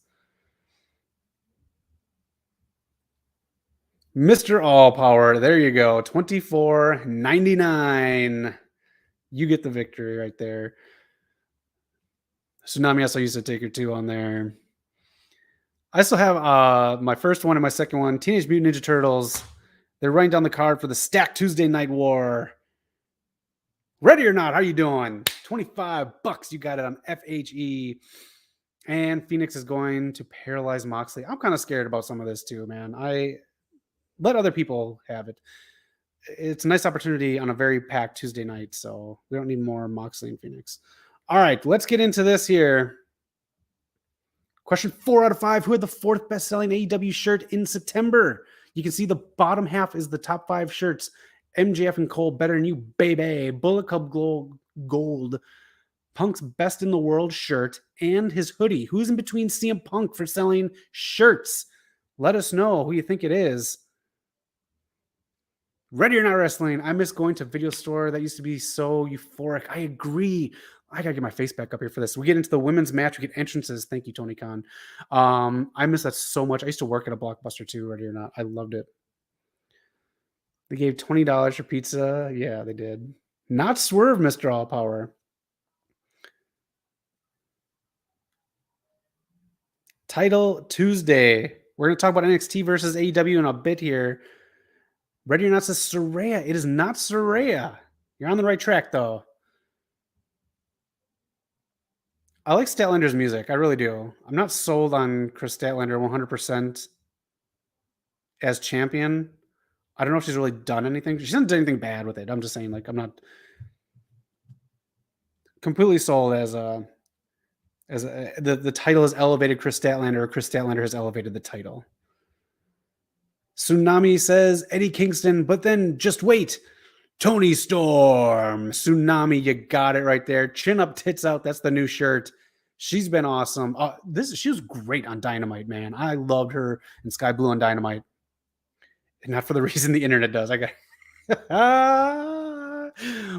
Mr. All Power, there you go. $24.99. You get the victory right there. Tsunami also used to take your 2 on there. I still have my first one and my second one. Teenage Mutant Ninja Turtles. They're running down the card for the Stack Tuesday Night War. Ready or not? How you doing? $25. You got it on FHE. And Phoenix is going to paralyze Moxley. I'm kind of scared about some of this too, man. I let other people have it. It's a nice opportunity on a very packed Tuesday night, so we don't need more Moxley and Phoenix. All right, let's get into this here. Question 4 out of 5. Who had the 4th best-selling AEW shirt in September? You can see the bottom half is the top 5 shirts. MJF and Cole, Better Than You, baby. Bullet Club Gold. Punk's Best in the World shirt, and his hoodie. Who's in between CM Punk for selling shirts? Let us know who you think it is. Ready or Not Wrestling. I miss going to video store. That used to be so euphoric. I agree. I gotta get my face back up here for this. We get into the women's match. We get entrances. Thank you, Tony Khan. I miss that so much. I used to work at a Blockbuster too, Ready or Not. I loved it. They gave $20 for pizza. Yeah, they did. Not Swerve, Mr. All Power. Title Tuesday. We're going to talk about NXT versus AEW in a bit here. Ready or Not says Saraya. It is not Saraya. You're on the right track, though. I like Statlander's music. I really do. I'm not sold on Chris Statlander 100% as champion. I don't know if she's really done anything. She hasn't done anything bad with it. I'm just saying, like, I'm not completely sold as the title has elevated Chris Statlander, or Chris Statlander has elevated the title. Tsunami says Eddie Kingston, but then just wait. Tony Storm. Tsunami, you got it right there. Chin up, tits out. That's the new shirt. She's been awesome. She was great on Dynamite, man. I loved her in Sky Blue on Dynamite. And not for the reason the internet does. I got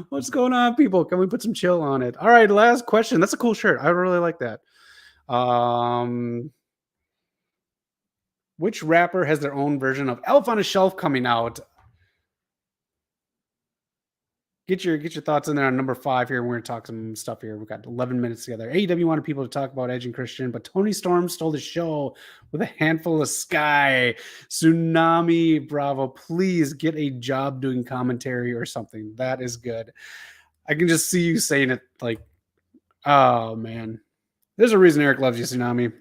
what's going on, people? Can we put some chill on it? All right, last question. That's a cool shirt. I really like that. Which rapper has their own version of Elf on a Shelf coming out? Get your thoughts in there on number 5 here. We're going to talk some stuff here. We've got 11 minutes together. AEW wanted people to talk about Edge and Christian, but Tony Storm stole the show with a handful of Sky. Tsunami Bravo, please get a job doing commentary or something. That is good. I can just see you saying it like, oh, man. There's a reason Eric loves you, Tsunami.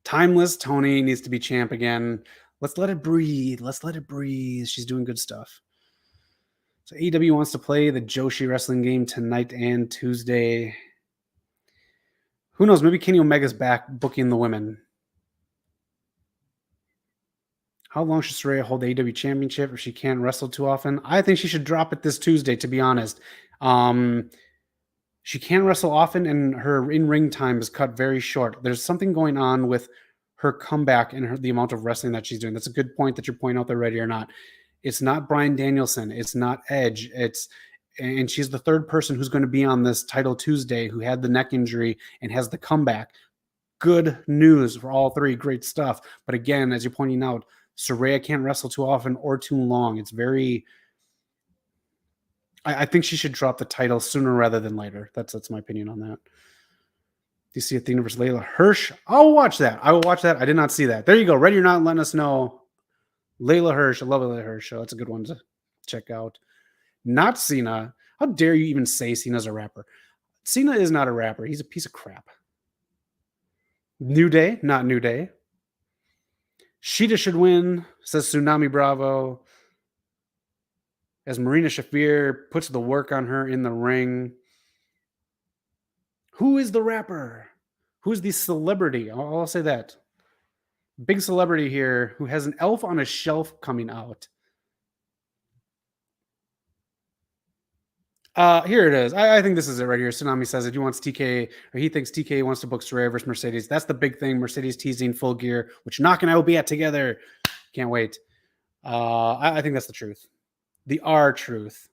Timeless Tony needs to be champ again. Let's let it breathe. Let's let it breathe. She's doing good stuff. So AEW wants to play the Joshi wrestling game tonight and Tuesday. Who knows? Maybe Kenny Omega's back booking the women. How long should Saraya hold the AEW championship if she can't wrestle too often? I think she should drop it this Tuesday, to be honest. She can't wrestle often, and her in-ring time is cut very short. There's something going on with her comeback and the amount of wrestling that she's doing. That's a good point that you're pointing out there, ready or not. It's not Bryan Danielson. It's not Edge. And she's the third person who's going to be on this title Tuesday who had the neck injury and has the comeback. Good news for all three. Great stuff. But again, as you're pointing out, Saraya can't wrestle too often or too long. It's very... I think she should drop the title sooner rather than later. That's my opinion on that. Do you see Athena versus Layla Hirsch? I'll watch that. I will watch that. I did not see that. There you go. Ready or not, letting us know. Layla Hirsch. I love Layla Hirsch. So that's a good one to check out. Not Cena. How dare you even say Cena's a rapper? Cena is not a rapper. He's a piece of crap. New Day. Not New Day. Sheeta should win, says Tsunami Bravo. As Marina Shafir puts the work on her in the ring. Who is the rapper? Who's the celebrity? I'll say that. Big celebrity here who has an elf on a shelf coming out. Here it is. I think this is it right here. Tsunami says it. He wants TK, or he thinks TK wants to book Saraya versus Mercedes. That's the big thing. Mercedes teasing Full Gear, which Knock and I will be at together. Can't wait. I think that's the truth. The R truth.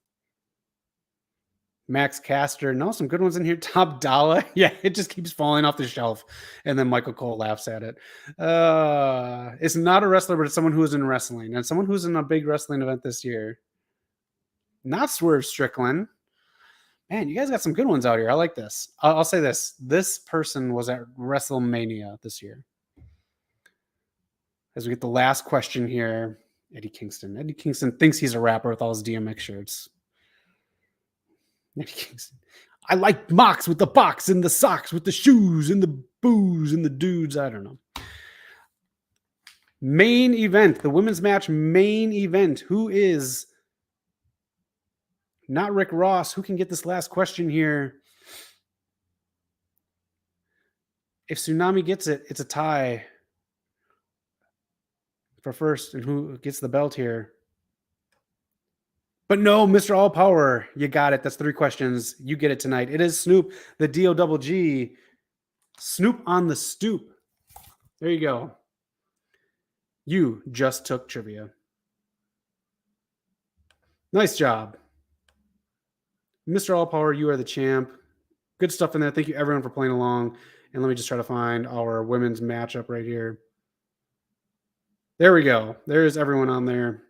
Max Caster. No, some good ones in here. Top Dollar. Yeah, it just keeps falling off the shelf. And then Michael Cole laughs at it. It's not a wrestler, but it's someone who is in wrestling. And someone who's in a big wrestling event this year. Not Swerve Strickland. Man, you guys got some good ones out here. I like this. I'll say this. This person was at WrestleMania this year. As we get the last question here. Eddie Kingston. Eddie Kingston thinks he's a rapper with all his DMX shirts. Eddie Kingston. I like Mox with the box and the socks with the shoes and the booze and the dudes. I don't know. Main event. The women's match main event. Who is... Not Rick Ross. Who can get this last question here? If Tsunami gets it, it's a tie for first. And who gets the belt here? But no, Mr. All Power. You got it. That's 3 questions. You get it tonight. It is Snoop, the D-O-double-G. Snoop on the stoop. There you go. You just took trivia. Nice job. Mr. All Power, you are the champ. Good stuff in there. Thank you, everyone, for playing along. And let me just try to find our women's matchup right here. There we go. There's everyone on there.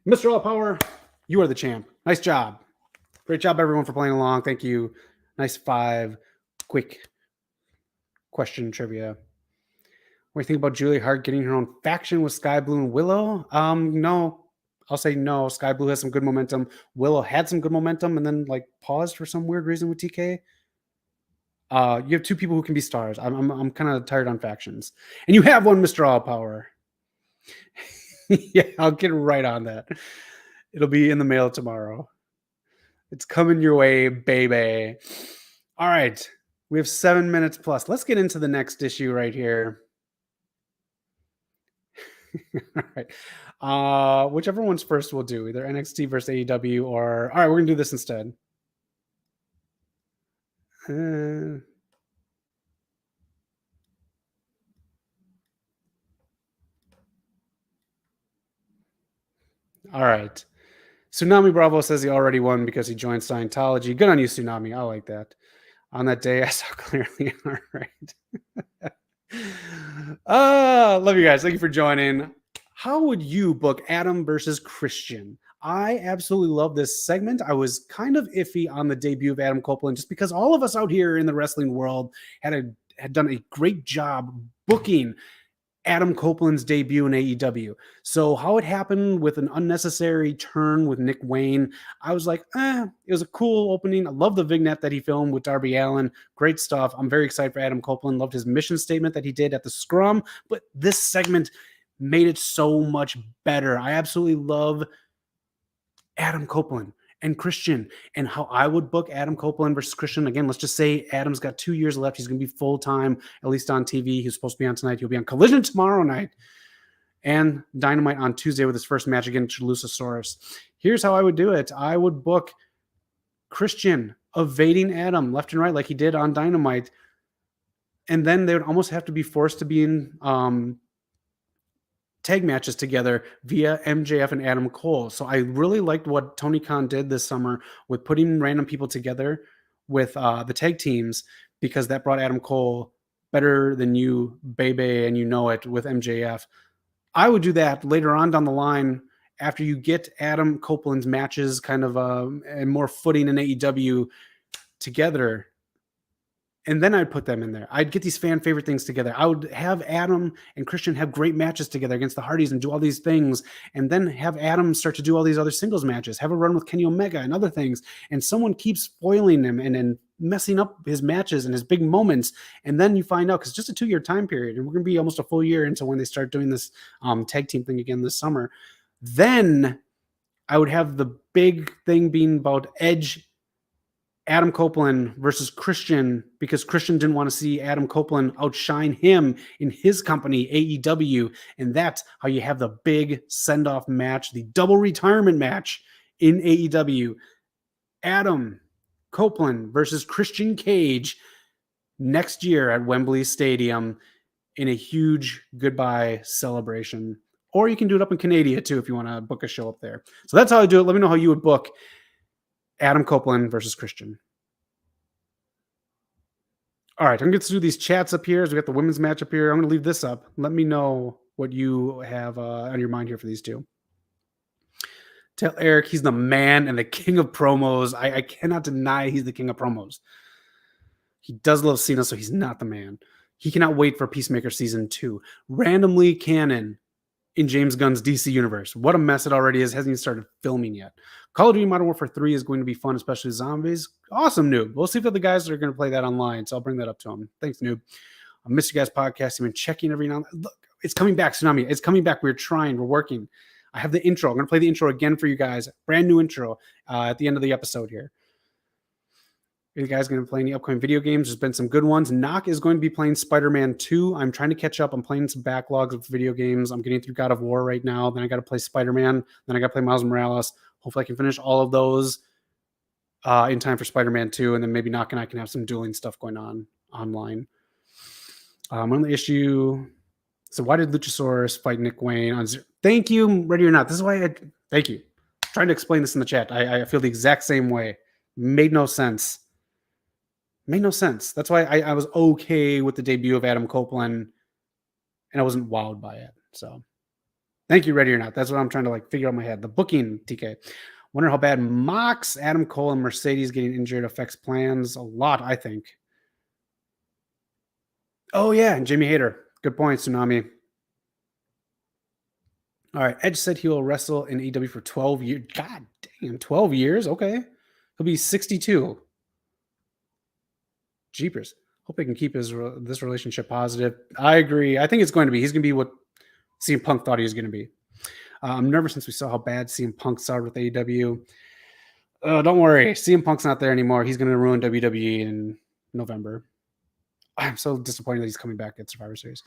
Mr. All Power, you are the champ. Nice job. Great job, everyone, for playing along. Thank you. Nice 5 quick question trivia. What do you think about Julia Hart getting her own faction with Sky Blue and Willow? No. I'll say no. Sky Blue has some good momentum. Willow had some good momentum and then paused for some weird reason with TK. You have 2 people who can be stars. I'm kind of tired on factions. And you have one, Mr. All Power. Yeah, I'll get right on that. It'll be in the mail tomorrow. It's coming your way, baby. All right. We have 7 minutes plus. Let's get into the next issue right here. All right. Whichever one's first we'll do. Either NXT versus AEW or... All right, we're going to do this instead. All right. Tsunami Bravo says he already won because he joined Scientology. Good on you, Tsunami. I like that. On that day, I saw clearly. All right. Love you guys. Thank you for joining. How would you book Adam versus Christian? I absolutely love this segment. I was kind of iffy on the debut of Adam Copeland just because all of us out here in the wrestling world had done a great job booking Adam Copeland's debut in AEW. So how it happened with an unnecessary turn with Nick Wayne, I was like, it was a cool opening. I love the vignette that he filmed with Darby Allin. Great stuff. I'm very excited for Adam Copeland. Loved his mission statement that he did at the scrum, but this segment made it so much better. I absolutely love Adam Copeland and Christian and how I would book Adam Copeland versus Christian. Again, let's just say Adam's got 2 years left. He's going to be full-time, at least on TV. He's supposed to be on tonight. He'll be on Collision tomorrow night and Dynamite on Tuesday with his first match against Luchasaurus. Here's how I would do it. I would book Christian evading Adam left and right like he did on Dynamite. And then they would almost have to be forced to be in tag matches together via MJF and Adam Cole. So I really liked what Tony Khan did this summer with putting random people together with the tag teams, because that brought Adam Cole Better Than You, Baby, and You Know It with MJF. I would do that later on down the line after you get Adam Copeland's matches kind of and more footing in AEW together. And then I'd put them in there. I'd get these fan favorite things together. I would have Adam and Christian have great matches together against the Hardys and do all these things. And then have Adam start to do all these other singles matches, have a run with Kenny Omega and other things. And someone keeps spoiling him and messing up his matches and his big moments. And then you find out, because it's just a 2-year time period, and we're going to be almost a full year until when they start doing this tag team thing again this summer. Then I would have the big thing being about Edge, Adam Copeland versus Christian, because Christian didn't want to see Adam Copeland outshine him in his company, AEW. And that's how you have the big send-off match, the double retirement match in AEW. Adam Copeland versus Christian Cage next year at Wembley Stadium in a huge goodbye celebration. Or you can do it up in Canada too if you want to book a show up there. So that's how I do it. Let me know how you would book Adam Copeland versus Christian. All right, I'm going to do these chats up here. So we got the women's match up here. I'm going to leave this up. Let me know what you have on your mind here for these two. Tell Eric he's the man and the king of promos. I cannot deny he's the king of promos. He does love Cena, so he's not the man. He cannot wait for Peacemaker Season 2. Randomly canon in James Gunn's DC universe. What a mess it already is. Hasn't even started filming yet. Call of Duty Modern Warfare 3 is going to be fun, especially zombies. Awesome, Noob. We'll see if the other guys are going to play that online, so I'll bring that up to him. Thanks, Noob. I miss you guys' podcast. You've been checking every now and then. Look, it's coming back, Tsunami. It's coming back. We're trying. We're working. I have the intro. I'm going to play the intro again for you guys. Brand new intro at the end of the episode here. Are you guys going to play any upcoming video games? There's been some good ones. Knock is going to be playing Spider-Man 2. I'm trying to catch up. I'm playing some backlogs of video games. I'm getting through God of War right now. Then I got to play Spider-Man. Then I got to play Miles Morales. Hopefully I can finish all of those in time for Spider-Man 2. And then maybe Knock and I can have some dueling stuff going on online. On the issue. So why did Luchasaurus fight Nick Wayne on zero? Thank you, Ready or Not. This is why thank you. I'm trying to explain this in the chat. I feel the exact same way. Made no sense. Made no sense. That's why I was okay with the debut of Adam Copeland and I wasn't wowed by it. So thank you, Ready or Not. That's what I'm trying to figure out in my head. The booking, TK. Wonder how bad Mox, Adam Cole, and Mercedes getting injured affects plans. A lot, I think. Oh, yeah, and Jimmy Hayter. Good point, Tsunami. All right, Edge said he will wrestle in AEW for 12 years. God damn, 12 years? Okay. He'll be 62. Jeepers. Hope they can keep this relationship positive. I agree. I think it's going to be. He's going to be what CM Punk thought he was going to be. I'm nervous since we saw how bad CM Punk started with AEW. Don't worry. CM Punk's not there anymore. He's going to ruin WWE in November. I'm so disappointed that he's coming back at Survivor Series.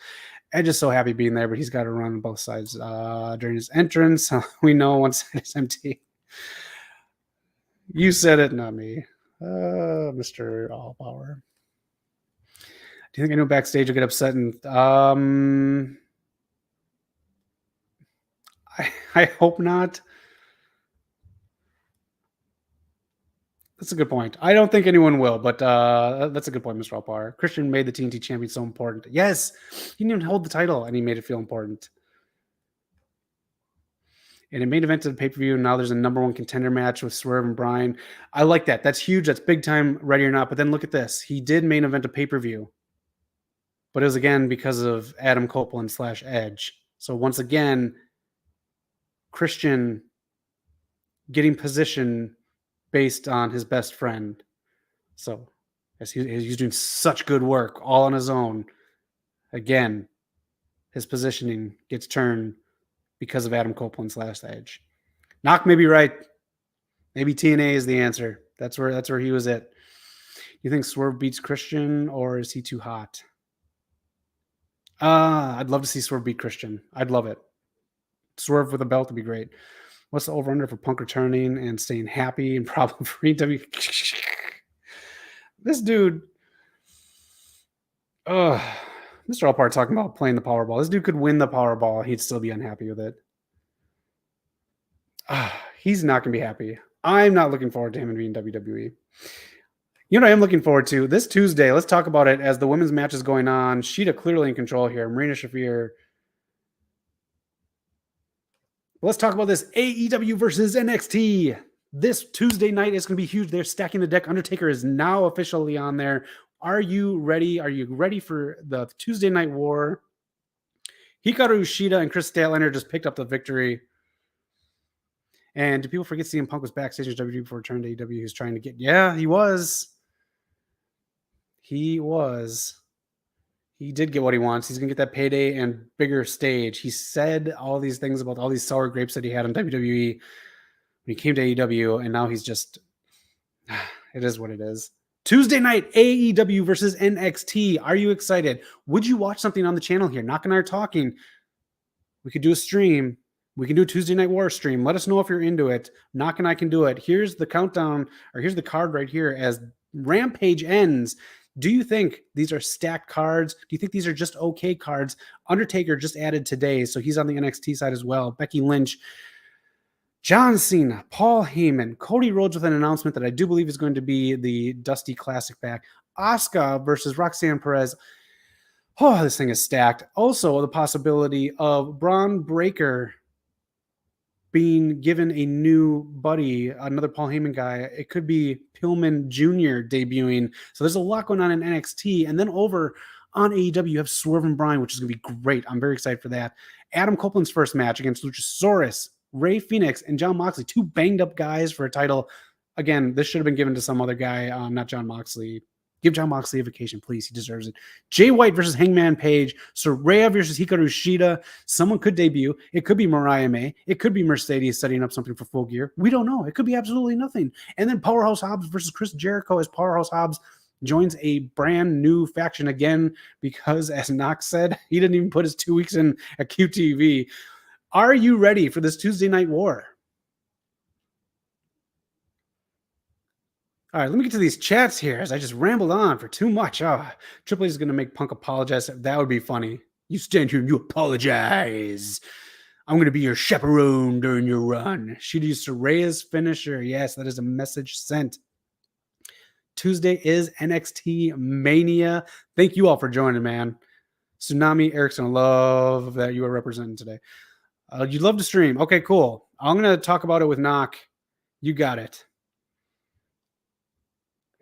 Edge is so happy being there, but he's got to run both sides during his entrance. We know one side is empty. You said it, not me. Mr. Allpower. Do you think anyone backstage will get upset? And I hope not. That's a good point. I don't think anyone will, but that's a good point, Mr. Allpower. Christian made the TNT champion so important. Yes, he didn't even hold the title, and he made it feel important. And it main evented the pay-per-view, and now there's a number one contender match with Swerve and Bryan. I like that. That's huge. That's big time, Ready or Not. But then look at this. He did main event a pay-per-view. But it was, again, because of Adam Copeland / Edge. So once again, Christian getting position based on his best friend. So as he's doing such good work all on his own. Again, his positioning gets turned because of Adam Copeland / Edge. Knock may be right. Maybe TNA is the answer. That's where he was at. You think Swerve beats Christian, or is he too hot? I'd love to see Swerve beat Christian. I'd love it. Swerve with a belt would be great. What's the over-under for Punk returning and staying happy and problem-free? This dude, Mr. Allpart talking about playing the Powerball. This dude could win the Powerball. He'd still be unhappy with it. He's not going to be happy. I'm not looking forward to him being WWE. You know what I am looking forward to? This Tuesday, let's talk about it as the women's match is going on. Sheeta clearly in control here. Marina Shafir. Let's talk about this AEW versus NXT. This Tuesday night is going to be huge. They're stacking the deck. Undertaker is now officially on there. Are you ready? Are you ready for the Tuesday Night War? Hikaru Shida and Chris Statlander just picked up the victory. And do people forget CM Punk was backstage at WWE before returning to AEW? He was trying to get... Yeah, he was. He did get what he wants. He's going to get that payday and bigger stage. He said all these things about all these sour grapes that he had on WWE when he came to AEW, and now he's just... It is what it is. Tuesday night, AEW versus NXT. Are you excited? Would you watch something on the channel here? Knock and I are talking. We could do a stream. We can do a Tuesday Night War stream. Let us know if you're into it. Knock and I can do it. Here's the countdown, or here's the card right here as Rampage ends. Do you think these are stacked cards? Do you think these are just okay cards? Undertaker just added today, so he's on the NXT side as well. Becky Lynch, John Cena, Paul Heyman, Cody Rhodes with an announcement that I do believe is going to be the Dusty Classic back. Asuka versus Roxanne Perez. Oh, this thing is stacked. Also, the possibility of Braun Breaker being given a new buddy, another Paul Heyman guy. It could be Pillman Jr. debuting. So there's a lot going on in NXT. And then over on AEW, you have Swerve and Bryan, which is going to be great. I'm very excited for that. Adam Copeland's first match against Luchasaurus, Rey Fenix, and Jon Moxley. Two banged up guys for a title. Again, this should have been given to some other guy, not Jon Moxley. Give Jon Moxley a vacation, please. He deserves it. Jay White versus Hangman Page. Saraya versus Hikaru Shida. Someone could debut. It could be Mariah May. It could be Mercedes setting up something for Full Gear. We don't know. It could be absolutely nothing. And then Powerhouse Hobbs versus Chris Jericho as Powerhouse Hobbs joins a brand new faction again because, as Knox said, he didn't even put his 2 weeks in at QTV. Are you ready for this Tuesday Night War? All right, let me get to these chats here as I just rambled on for too much. Oh, Triple H is going to make Punk apologize. That would be funny. You stand here and you apologize. I'm going to be your chaperone during your run. She'd use Saraya's finisher. Yes, that is a message sent. Tuesday is NXT Mania. Thank you all for joining, man. Tsunami Erickson, love that you are representing today. You'd love to stream. Okay, cool. I'm going to talk about it with Knock. You got it.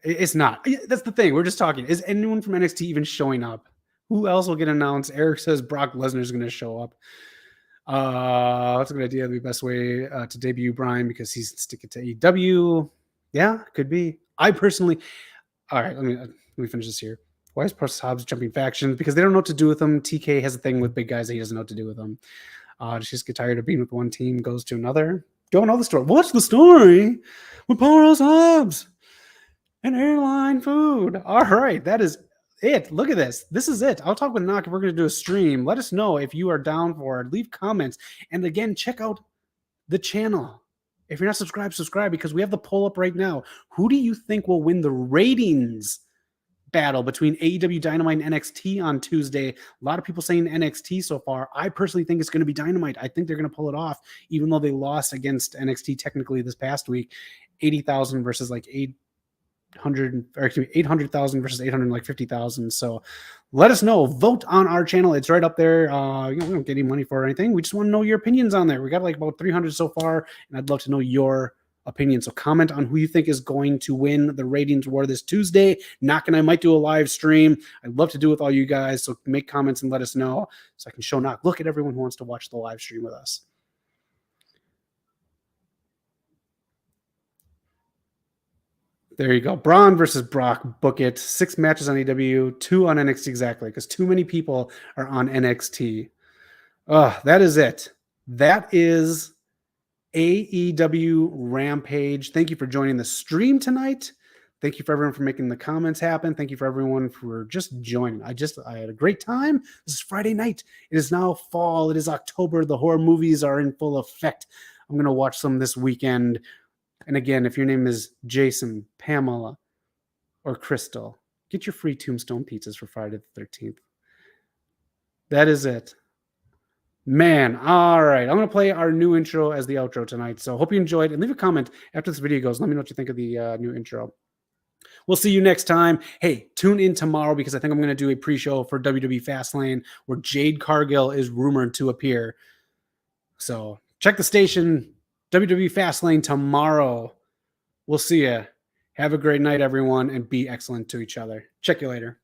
It's not. That's the thing. We're just talking. Is anyone from NXT even showing up? Who else will get announced? Eric says Brock Lesnar is going to show up. That's a good idea. The best way to debut Bryan because he's sticking to AEW. Yeah, could be. I personally. All right, let me finish this here. Why is Post Hobbs jumping factions? Because they don't know what to do with them. TK has a thing with big guys that he doesn't know what to do with them. Just get tired of being with one team, goes to another. Don't know the story. What's the story with Powerhouse Hobbs and airline food? All right, that is it. Look at this. This is it. I'll talk with Knock if we're going to do a stream. Let us know if you are down for it. Leave comments. And again, check out the channel. If you're not subscribed, subscribe because we have the poll up right now. Who do you think will win the ratings battle between AEW Dynamite and NXT on Tuesday? A lot of people saying NXT so far. I personally think it's going to be Dynamite. I think they're going to pull it off, even though they lost against NXT technically this past week. 80,000 versus like 8. 800,000 versus 850,000. So let us know. Vote on our channel. It's right up there. We don't get any money for it or anything. We just want to know your opinions on there. We got like about 300 so far, and I'd love to know your opinion. So comment on who you think is going to win the ratings war this Tuesday. Knock, and I might do a live stream. I'd love to do it with all you guys. So make comments and let us know so I can show Knock. Look at everyone who wants to watch the live stream with us. There you go. Braun versus Brock. Book it. 6 matches on AEW, 2 on NXT exactly, because too many people are on NXT. That is it. That is AEW Rampage. Thank you for joining the stream tonight. Thank you for everyone for making the comments happen. Thank you for everyone for just joining. I had a great time. This is Friday night. It is now fall. It is October. The horror movies are in full effect. I'm going to watch some this weekend. And again, if your name is Jason, Pamela, or Crystal, get your free Tombstone pizzas for Friday the 13th. That is it. Man, all right. I'm going to play our new intro as the outro tonight. So hope you enjoyed, and leave a comment after this video goes. Let me know what you think of the new intro. We'll see you next time. Hey, tune in tomorrow because I think I'm going to do a pre-show for WWE Fastlane where Jade Cargill is rumored to appear. So check the station, WWE Fastlane tomorrow. We'll see you. Have a great night, everyone, and be excellent to each other. Check you later.